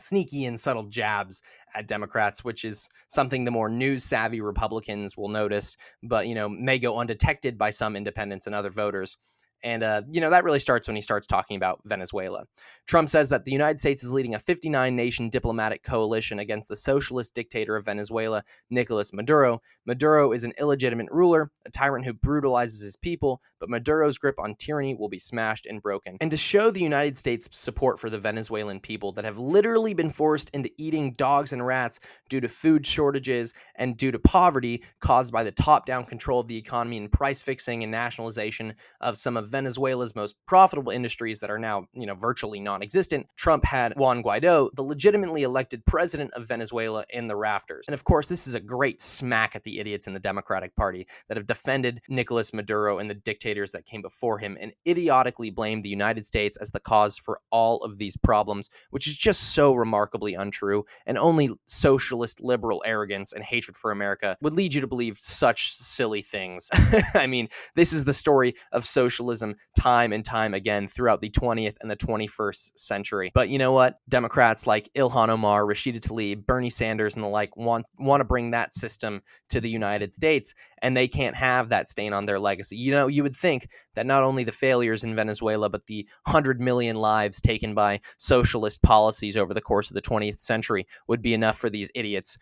sneaky and subtle jabs at Democrats, which is something the more news-savvy Republicans will notice, but may go undetected by some independents and other voters. And, that really starts when he starts talking about Venezuela. Trump says that the United States is leading a 59-nation diplomatic coalition against the socialist dictator of Venezuela, Nicolas Maduro. Maduro is an illegitimate ruler, a tyrant who brutalizes his people, but Maduro's grip on tyranny will be smashed and broken. And to show the United States' support for the Venezuelan people that have literally been forced into eating dogs and rats due to food shortages and due to poverty caused by the top-down control of the economy and price fixing and nationalization of some of Venezuela's most profitable industries that are now, virtually non-existent, Trump had Juan Guaido, the legitimately elected president of Venezuela, in the rafters. And of course, this is a great smack at the idiots in the Democratic Party that have defended Nicolas Maduro and the dictators that came before him and idiotically blamed the United States as the cause for all of these problems, which is just so remarkably untrue, and only socialist liberal arrogance and hatred for America would lead you to believe such silly things. I mean, this is the story of socialism time and time again throughout the 20th and the 21st century. But you know what? Democrats like Ilhan Omar, Rashida Tlaib, Bernie Sanders, and the like want to bring that system to the United States, and they can't have that stain on their legacy. You would think that not only the failures in Venezuela, but the 100 million lives taken by socialist policies over the course of the 20th century would be enough for these idiots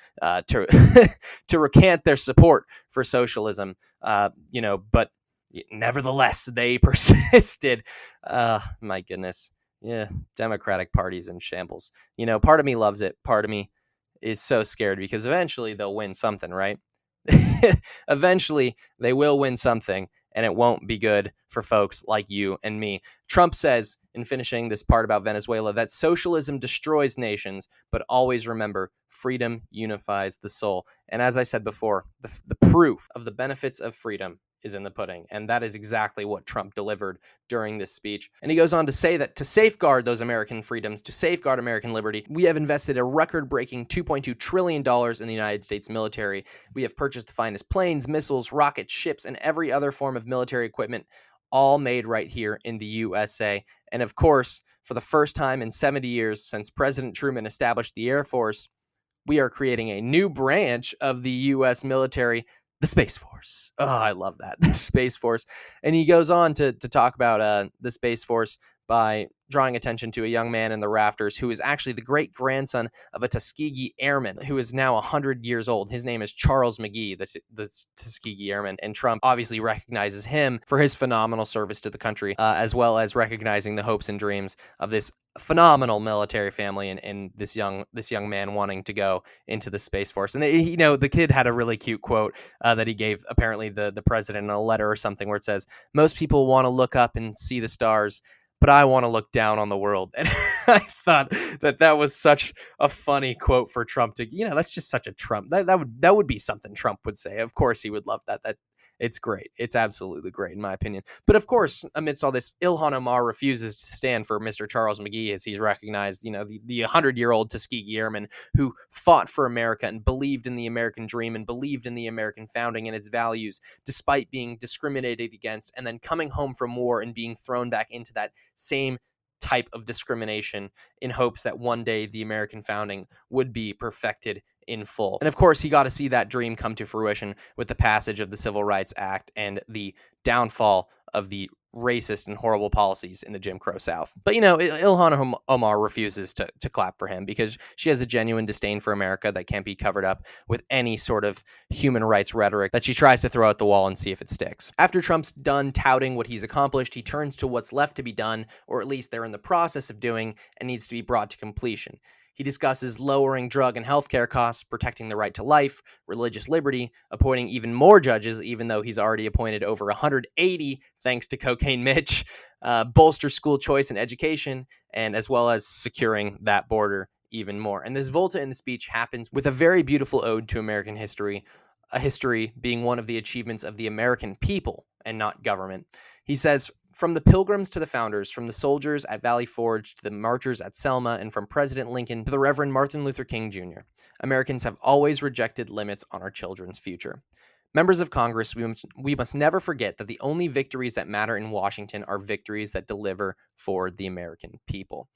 to to recant their support for socialism. But nevertheless, they persisted. My goodness. Yeah, Democratic Party's in shambles. Part of me loves it. Part of me is so scared because eventually they'll win something, right? Eventually they will win something, and it won't be good for folks like you and me. Trump says, in finishing this part about Venezuela, that socialism destroys nations, but always remember, freedom unifies the soul. And as I said before, the proof of the benefits of freedom is in the pudding. And that is exactly what Trump delivered during this speech. And he goes on to say that to safeguard those American freedoms, to safeguard American liberty, we have invested a record-breaking $2.2 trillion in the United States military. We have purchased the finest planes, missiles, rockets, ships, and every other form of military equipment, all made right here in the USA. And of course, for the first time in 70 years since President Truman established the Air Force, we are creating a new branch of the U.S. military, the Space Force. Oh, I love that. The Space Force. And he goes on to talk about the Space Force by drawing attention to a young man in the rafters who is actually the great-grandson of a Tuskegee Airman who is now 100 years old. His name is Charles McGee, the Tuskegee Airman, and Trump obviously recognizes him for his phenomenal service to the country, as well as recognizing the hopes and dreams of this phenomenal military family and this young man wanting to go into the Space Force. And the kid had a really cute quote that he gave apparently the president in a letter or something where it says, "Most people want to look up and see the stars, but I want to look down on the world." And I thought that was such a funny quote for Trump to, that's just such a Trump. That would be something Trump would say. Of course he would love that. It's great. It's absolutely great in my opinion. But of course, amidst all this, Ilhan Omar refuses to stand for Mr. Charles McGee as he's recognized, the 100-year-old Tuskegee Airman who fought for America and believed in the American dream and believed in the American founding and its values, despite being discriminated against and then coming home from war and being thrown back into that same type of discrimination in hopes that one day the American founding would be perfected in full. And of course, he got to see that dream come to fruition with the passage of the Civil Rights Act and the downfall of the racist and horrible policies in the Jim Crow South. But, Ilhan Omar refuses to clap for him because she has a genuine disdain for America that can't be covered up with any sort of human rights rhetoric that she tries to throw at the wall and see if it sticks. After Trump's done touting what he's accomplished, he turns to what's left to be done, or at least they're in the process of doing, and needs to be brought to completion. He discusses lowering drug and healthcare costs, protecting the right to life, religious liberty, appointing even more judges, even though he's already appointed over 180 thanks to Cocaine Mitch, bolster school choice and education, and as well as securing that border even more. And this volta in the speech happens with a very beautiful ode to American history, a history being one of the achievements of the American people and not government. He says, "From the Pilgrims to the Founders, from the soldiers at Valley Forge to the marchers at Selma, and from President Lincoln to the Reverend Martin Luther King Jr., Americans have always rejected limits on our children's future. Members of Congress, we must never forget that the only victories that matter in Washington are victories that deliver for the American people."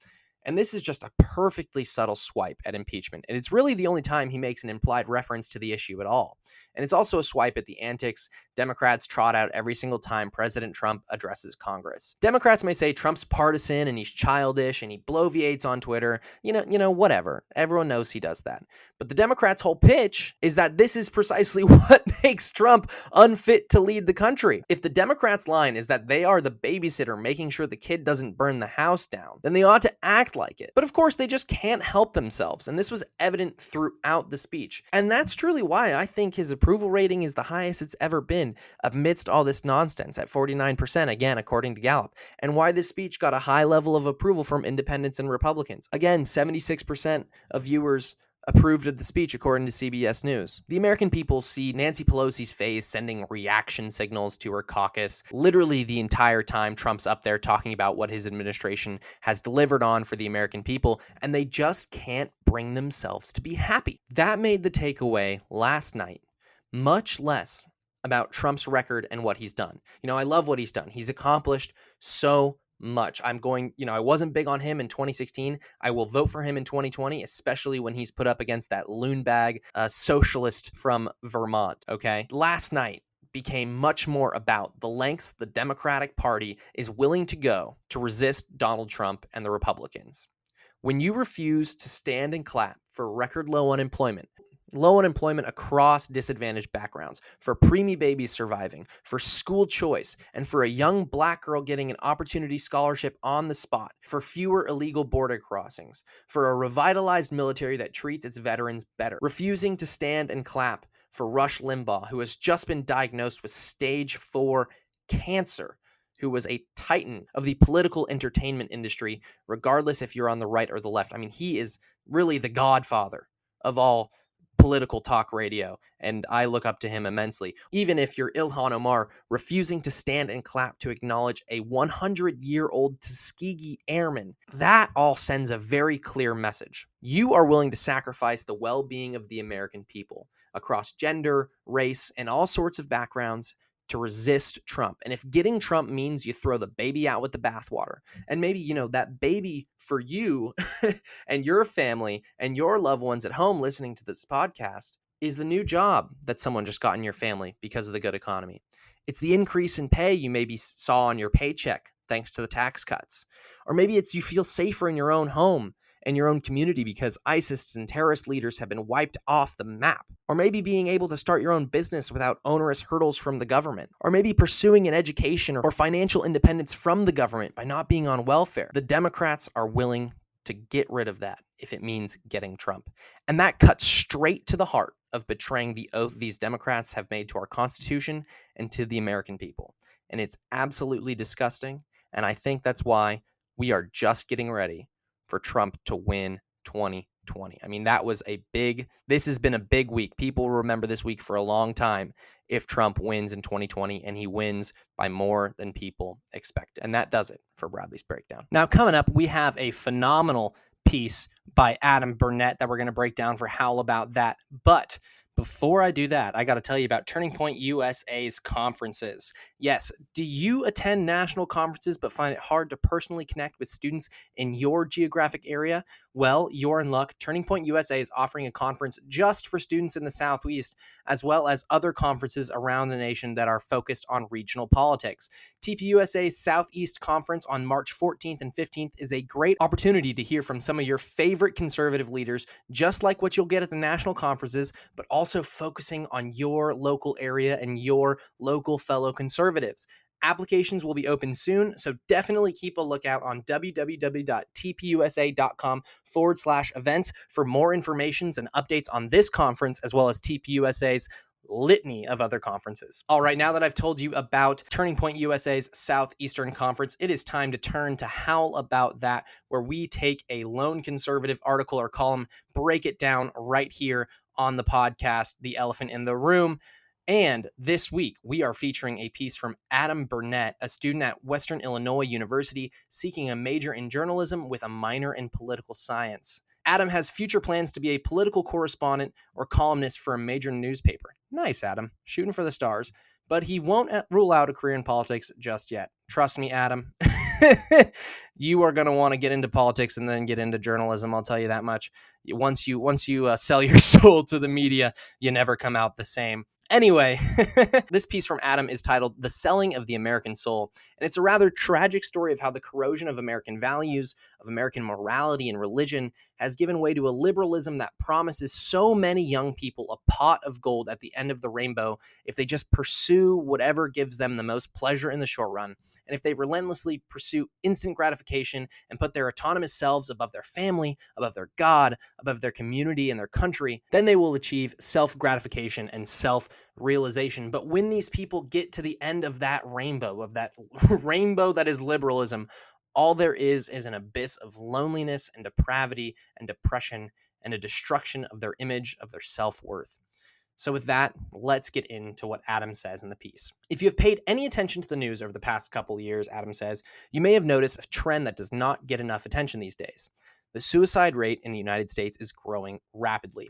And this is just a perfectly subtle swipe at impeachment. And it's really the only time he makes an implied reference to the issue at all. And it's also a swipe at the antics Democrats trot out every single time President Trump addresses Congress. Democrats may say Trump's partisan and he's childish and he bloviates on Twitter. Whatever. Everyone knows he does that. But the Democrats' whole pitch is that this is precisely what makes Trump unfit to lead the country. If the Democrats' line is that they are the babysitter making sure the kid doesn't burn the house down, then they ought to act like it. But of course, they just can't help themselves, and this was evident throughout the speech. And that's truly why I think his approval rating is the highest it's ever been amidst all this nonsense at 49%, again, according to Gallup, and why this speech got a high level of approval from independents and Republicans. Again, 76% of viewers approved of the speech, according to CBS News. The American people see Nancy Pelosi's face sending reaction signals to her caucus literally the entire time Trump's up there talking about what his administration has delivered on for the American people, and they just can't bring themselves to be happy. That made the takeaway last night much less about Trump's record and what he's done. I love what he's done. He's accomplished so much. I wasn't big on him in 2016. I will vote for him in 2020, especially when he's put up against that loon bag socialist from Vermont, okay? Last night became much more about the lengths the Democratic Party is willing to go to resist Donald Trump and the Republicans. When you refuse to stand and clap for record low unemployment across disadvantaged backgrounds, for preemie babies surviving, for school choice, and for a young black girl getting an opportunity scholarship on the spot, for fewer illegal border crossings, for a revitalized military that treats its veterans better, refusing to stand and clap for Rush Limbaugh, who has just been diagnosed with stage 4 cancer, who was a titan of the political entertainment industry, regardless if you're on the right or the left. I mean, he is really the godfather of all political talk radio, and I look up to him immensely. Even if you're Ilhan Omar refusing to stand and clap to acknowledge a 100-year-old Tuskegee airman, that all sends a very clear message. You are willing to sacrifice the well-being of the American people across gender, race, and all sorts of backgrounds to resist Trump. And if getting Trump means you throw the baby out with the bathwater, and maybe, that baby for you and your family and your loved ones at home listening to this podcast is the new job that someone just got in your family because of the good economy. It's the increase in pay you maybe saw on your paycheck thanks to the tax cuts. Or maybe it's you feel safer in your own home and your own community because ISIS and terrorist leaders have been wiped off the map. Or maybe being able to start your own business without onerous hurdles from the government. Or maybe pursuing an education or financial independence from the government by not being on welfare. The Democrats are willing to get rid of that if it means getting Trump. And that cuts straight to the heart of betraying the oath these Democrats have made to our Constitution and to the American people. And it's absolutely disgusting. And I think that's why we are just getting ready for Trump to win 2020. I mean, this has been a big week. People will remember this week for a long time if Trump wins in 2020, and he wins by more than people expect. And that does it for Bradley's Breakdown. Now, coming up, we have a phenomenal piece by Adam Burnett that we're going to break down for Howl About That. But before I do that, I got to tell you about Turning Point USA's conferences. Yes, do you attend national conferences but find it hard to personally connect with students in your geographic area? Well, you're in luck. Turning Point USA is offering a conference just for students in the Southeast, as well as other conferences around the nation that are focused on regional politics. TPUSA's Southeast Conference on March 14th and 15th is a great opportunity to hear from some of your favorite conservative leaders, just like what you'll get at the national conferences, but also focusing on your local area and your local fellow conservatives. Applications will be open soon, so definitely keep a lookout on www.tpusa.com/events for more information and updates on this conference, as well as TPUSA's litany of other conferences. All right, now that I've told you about Turning Point USA's Southeastern Conference, it is time to turn to Howl About That, where we take a lone conservative article or column, break it down right here on the podcast, The Elephant in the Room. And this week, we are featuring a piece from Adam Burnett, a student at Western Illinois University seeking a major in journalism with a minor in political science. Adam has future plans to be a political correspondent or columnist for a major newspaper. Nice, Adam. Shooting for the stars. But he won't rule out a career in politics just yet. Trust me, Adam. You are going to want to get into politics and then get into journalism. I'll tell you that much. Once you sell your soul to the media, you never come out the same. Anyway, this piece from Adam is titled "The Selling of the American Soul," and it's a rather tragic story of how the corrosion of American values, of American morality and religion, has given way to a liberalism that promises so many young people a pot of gold at the end of the rainbow if they just pursue whatever gives them the most pleasure in the short run, and if they relentlessly pursue instant gratification and put their autonomous selves above their family, above their God, above their community and their country, then they will achieve self-gratification and self-realization. But when these people get to the end of that rainbow rainbow that is liberalism, all there is an abyss of loneliness and depravity and depression and a destruction of their image, of their self-worth. So with that, let's get into what Adam says in the piece. If you have paid any attention to the news over the past couple of years, Adam says, you may have noticed a trend that does not get enough attention these days. The suicide rate in the United States is growing rapidly.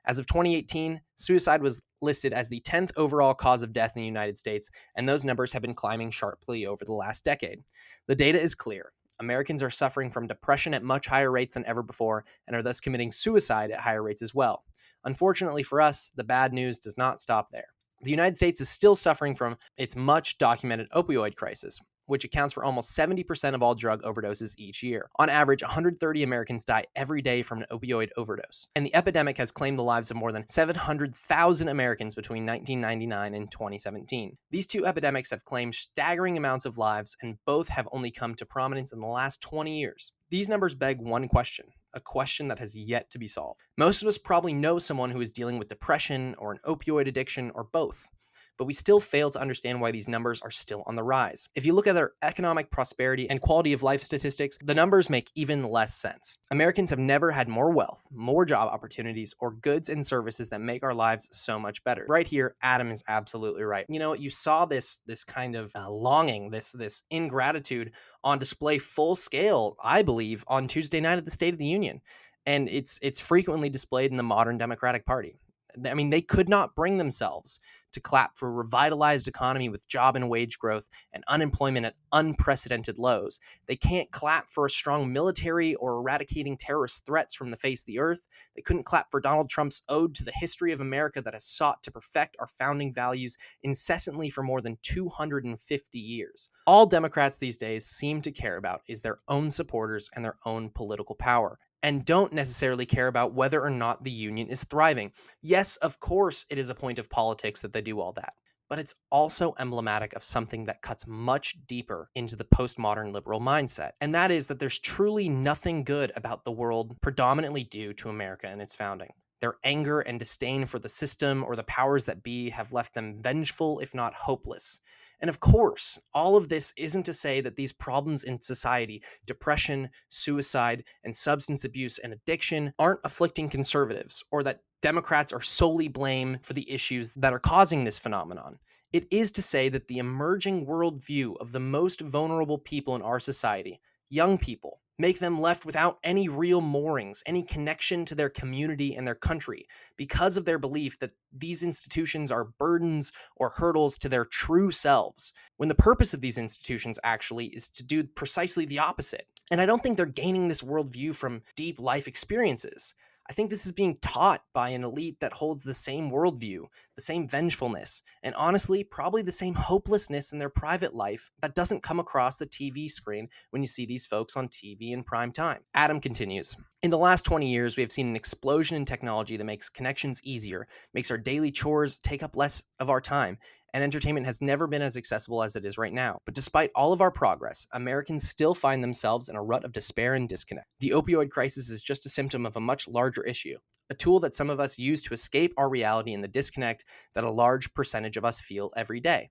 As of 2018, suicide was listed as the 10th overall cause of death in the United States, and those numbers have been climbing sharply over the last decade. The data is clear. Americans are suffering from depression at much higher rates than ever before and are thus committing suicide at higher rates as well. Unfortunately for us, the bad news does not stop there. The United States is still suffering from its much documented opioid crisis, which accounts for almost 70% of all drug overdoses each year. On average, 130 Americans die every day from an opioid overdose. And the epidemic has claimed the lives of more than 700,000 Americans between 1999 and 2017. These two epidemics have claimed staggering amounts of lives, and both have only come to prominence in the last 20 years. These numbers beg one question, a question that has yet to be solved. Most of us probably know someone who is dealing with depression or an opioid addiction or both, but we still fail to understand why these numbers are still on the rise. If you look at their economic prosperity and quality of life statistics, the numbers make even less sense. Americans have never had more wealth, more job opportunities, or goods and services that make our lives so much better. Right here, Adam is absolutely right. You know, you saw this kind of longing, this ingratitude on display full scale, I believe, on Tuesday night at the State of the Union. And it's frequently displayed in the modern Democratic Party. I mean, they could not bring themselves to clap for a revitalized economy with job and wage growth and unemployment at unprecedented lows. They can't clap for a strong military or eradicating terrorist threats from the face of the earth. They couldn't clap for Donald Trump's ode to the history of America that has sought to perfect our founding values incessantly for more than 250 years. All Democrats these days seem to care about is their own supporters and their own political power, and don't necessarily care about whether or not the union is thriving. Yes, of course, it is a point of politics that they do all that, but it's also emblematic of something that cuts much deeper into the postmodern liberal mindset, and that is that there's truly nothing good about the world predominantly due to America and its founding. Their anger and disdain for the system or the powers that be have left them vengeful, if not hopeless. And of course, all of this isn't to say that these problems in society, depression, suicide, and substance abuse and addiction, aren't afflicting conservatives, or that Democrats are solely blamed for the issues that are causing this phenomenon. It is to say that the emerging worldview of the most vulnerable people in our society, young people, make them left without any real moorings, any connection to their community and their country, because of their belief that these institutions are burdens or hurdles to their true selves, when the purpose of these institutions actually is to do precisely the opposite. And I don't think they're gaining this worldview from deep life experiences. I think this is being taught by an elite that holds the same worldview, the same vengefulness, and honestly, probably the same hopelessness in their private life that doesn't come across the TV screen when you see these folks on TV in prime time. Adam continues, in the last 20 years, we have seen an explosion in technology that makes connections easier, makes our daily chores take up less of our time, and entertainment has never been as accessible as it is right now. But despite all of our progress, Americans still find themselves in a rut of despair and disconnect. The opioid crisis is just a symptom of a much larger issue, a tool that some of us use to escape our reality and the disconnect that a large percentage of us feel every day.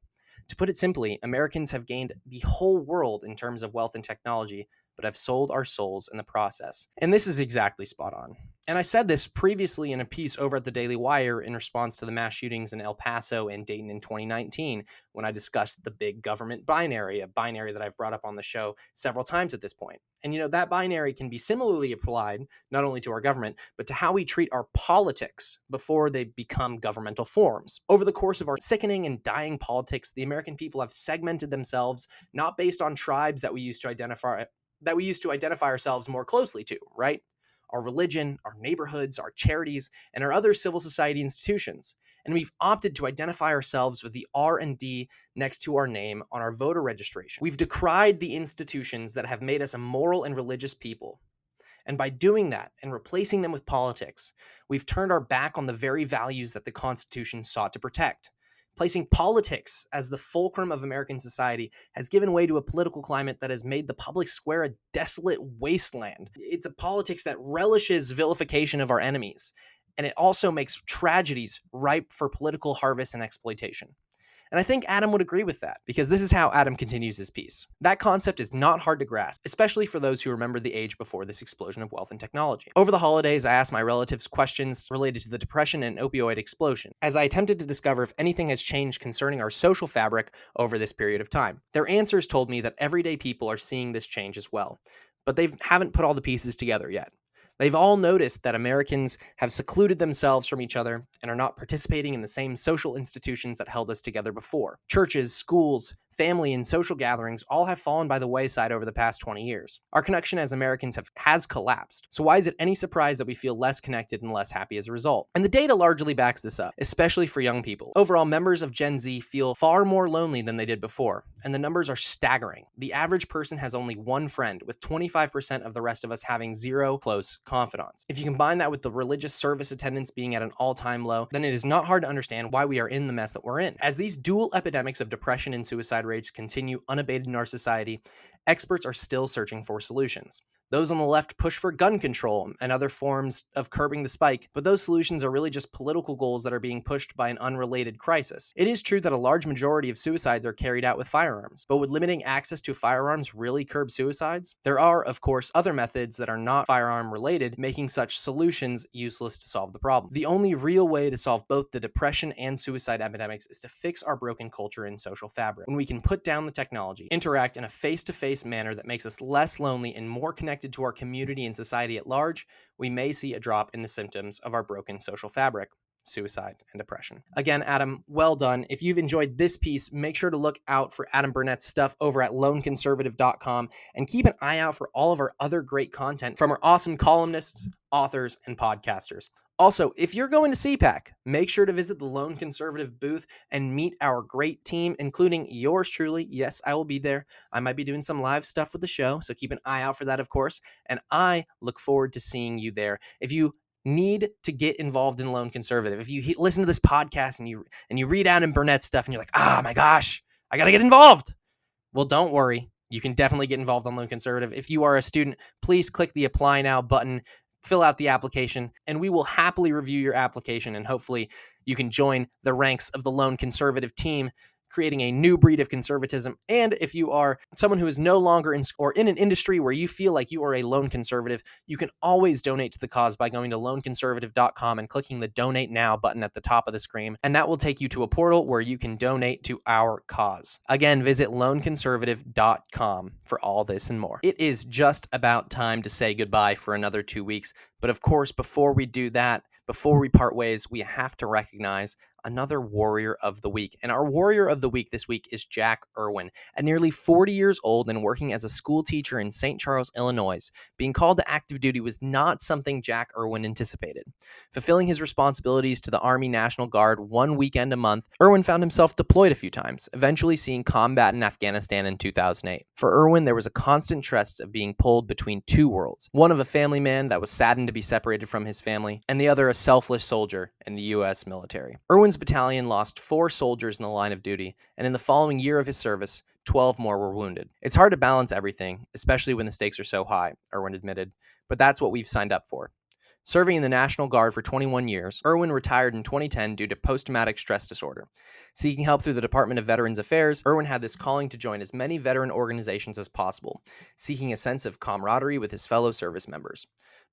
To put it simply, Americans have gained the whole world in terms of wealth and technology, but have sold our souls in the process. And this is exactly spot on. And I said this previously in a piece over at the Daily Wire in response to the mass shootings in El Paso and Dayton in 2019, when I discussed the big government binary, a binary that I've brought up on the show several times at this point. And that binary can be similarly applied not only to our government, but to how we treat our politics before they become governmental forms. Over the course of our sickening and dying politics, the American people have segmented themselves not based on tribes that we used to identify ourselves more closely to, right? Our religion, our neighborhoods, our charities, and our other civil society institutions. And we've opted to identify ourselves with the R&D next to our name on our voter registration. We've decried the institutions that have made us a moral and religious people. And by doing that and replacing them with politics, we've turned our back on the very values that the Constitution sought to protect. Placing politics as the fulcrum of American society has given way to a political climate that has made the public square a desolate wasteland. It's a politics that relishes vilification of our enemies, and it also makes tragedies ripe for political harvest and exploitation. And I think Adam would agree with that, because this is how Adam continues his piece. That concept is not hard to grasp, especially for those who remember the age before this explosion of wealth and technology. Over the holidays, I asked my relatives questions related to the Depression and opioid explosion, as I attempted to discover if anything has changed concerning our social fabric over this period of time. Their answers told me that everyday people are seeing this change as well, but they haven't put all the pieces together yet. They've all noticed that Americans have secluded themselves from each other and are not participating in the same social institutions that held us together before. Churches, schools, family, and social gatherings all have fallen by the wayside over the past 20 years. Our connection as Americans has collapsed. So why is it any surprise that we feel less connected and less happy as a result? And the data largely backs this up, especially for young people. Overall, members of Gen Z feel far more lonely than they did before, and the numbers are staggering. The average person has only one friend, with 25% of the rest of us having zero close confidants. If you combine that with the religious service attendance being at an all-time low, then it is not hard to understand why we are in the mess that we're in. As these dual epidemics of depression and suicide rates continue unabated in our society, experts are still searching for solutions. Those on the left push for gun control and other forms of curbing the spike, but those solutions are really just political goals that are being pushed by an unrelated crisis. It is true that a large majority of suicides are carried out with firearms, but would limiting access to firearms really curb suicides? There are, of course, other methods that are not firearm related, making such solutions useless to solve the problem. The only real way to solve both the depression and suicide epidemics is to fix our broken culture and social fabric. When we can put down the technology, interact in a face-to-face manner that makes us less lonely and more connected to our community and society at large, we may see a drop in the symptoms of our broken social fabric, suicide and depression. Again, Adam, well done. If you've enjoyed this piece, make sure to look out for Adam Burnett's stuff over at loneconservative.com, and keep an eye out for all of our other great content from our awesome columnists, authors, and podcasters. Also, if you're going to CPAC, make sure to visit the Lone Conservative booth and meet our great team, including yours truly. Yes, I will be there. I might be doing some live stuff with the show, so keep an eye out for that, of course. And I look forward to seeing you there. If you need to get involved in Lone Conservative, if you listen to this podcast and you read Adam Burnett's stuff and you're like, oh my gosh, I got to get involved. Well, don't worry. You can definitely get involved on Lone Conservative. If you are a student, please click the Apply Now button, fill out the application, and we will happily review your application, and hopefully you can join the ranks of the Lone Conservative team, creating a new breed of conservatism. And if you are someone who is no longer in an industry where you feel like you are a lone conservative, you can always donate to the cause by going to loneconservative.com and clicking the Donate Now button at the top of the screen, and that will take you to a portal where you can donate to our cause. Again, visit loneconservative.com for all this and more. It is just about time to say goodbye for another 2 weeks, but of course, before we do that, before we part ways, we have to recognize another Warrior of the Week. And our Warrior of the Week this week is Jack Irwin. At nearly 40 years old and working as a school teacher in St. Charles, Illinois, being called to active duty was not something Jack Irwin anticipated. Fulfilling his responsibilities to the Army National Guard one weekend a month, Irwin found himself deployed a few times, eventually seeing combat in Afghanistan in 2008. For Irwin, there was a constant trust of being pulled between two worlds, one of a family man that was saddened to be separated from his family, and the other a selfless soldier in the U.S. military. Irwin's battalion lost 4 soldiers in the line of duty, and in the following year of his service, 12 more were wounded. It's hard to balance everything, especially when the stakes are so high, Irwin admitted, but that's what we've signed up for. Serving in the National Guard for 21 years, Irwin retired in 2010 due to post-traumatic stress disorder. Seeking help through the Department of Veterans Affairs, Irwin had this calling to join as many veteran organizations as possible, seeking a sense of camaraderie with his fellow service members.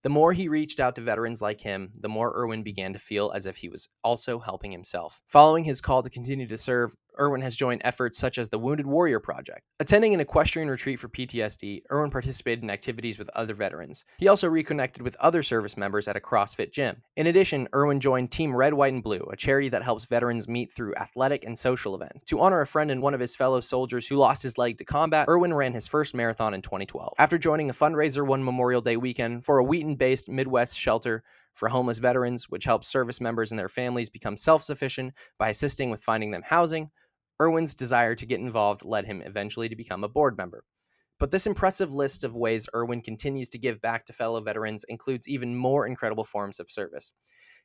The more he reached out to veterans like him, the more Irwin began to feel as if he was also helping himself. Following his call to continue to serve, Irwin has joined efforts such as the Wounded Warrior Project. Attending an equestrian retreat for PTSD, Irwin participated in activities with other veterans. He also reconnected with other service members at a CrossFit gym. In addition, Irwin joined Team Red, White, and Blue, a charity that helps veterans meet through athletic and social events. To honor a friend and one of his fellow soldiers who lost his leg to combat, Irwin ran his first marathon in 2012. After joining a fundraiser one Memorial Day weekend for a Wheaton-based Midwest shelter for homeless veterans, which helps service members and their families become self-sufficient by assisting with finding them housing, Irwin's desire to get involved led him eventually to become a board member. But this impressive list of ways Irwin continues to give back to fellow veterans includes even more incredible forms of service.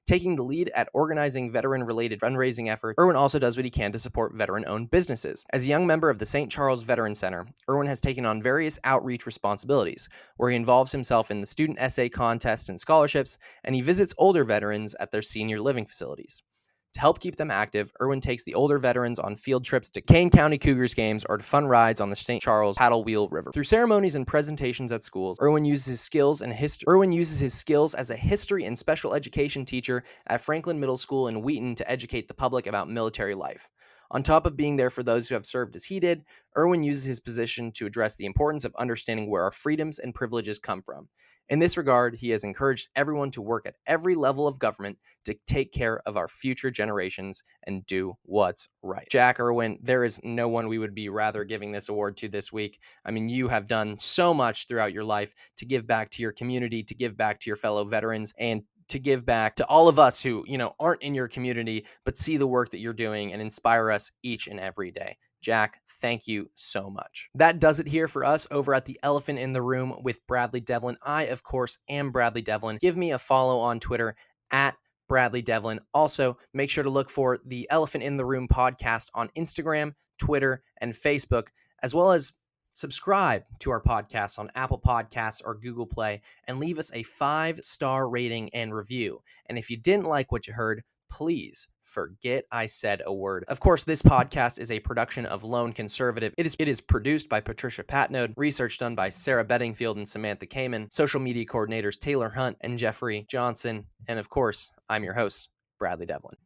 Taking the lead at organizing veteran-related fundraising efforts, Irwin also does what he can to support veteran-owned businesses. As a young member of the St. Charles Veteran Center, Irwin has taken on various outreach responsibilities, where he involves himself in the student essay contests and scholarships, and he visits older veterans at their senior living facilities. To help keep them active, Irwin takes the older veterans on field trips to Kane County Cougars games or to fun rides on the St. Charles Paddle Wheel River. Through ceremonies and presentations at schools, Irwin uses his skills as a history and special education teacher at Franklin Middle School in Wheaton to educate the public about military life. On top of being there for those who have served as he did, Irwin uses his position to address the importance of understanding where our freedoms and privileges come from. In this regard, he has encouraged everyone to work at every level of government to take care of our future generations and do what's right. Jack Irwin, there is no one we would be rather giving this award to this week. I mean, you have done so much throughout your life to give back to your community, to give back to your fellow veterans, and to give back to all of us who, aren't in your community, but see the work that you're doing and inspire us each and every day. Jack, thank you so much. That does it here for us over at the Elephant in the Room with Bradley Devlin. I, of course, am Bradley Devlin. Give me a follow on Twitter at Bradley Devlin. Also, make sure to look for the Elephant in the Room podcast on Instagram, Twitter, and Facebook, as well as subscribe to our podcast on Apple Podcasts or Google Play and leave us a 5-star rating and review. And if you didn't like what you heard, please forget I said a word. Of course, this podcast is a production of Lone Conservative. It is produced by Patricia Patnode, research done by Sarah Bedingfield and Samantha Kamen, social media coordinators Taylor Hunt and Jeffrey Johnson, and of course, I'm your host, Bradley Devlin.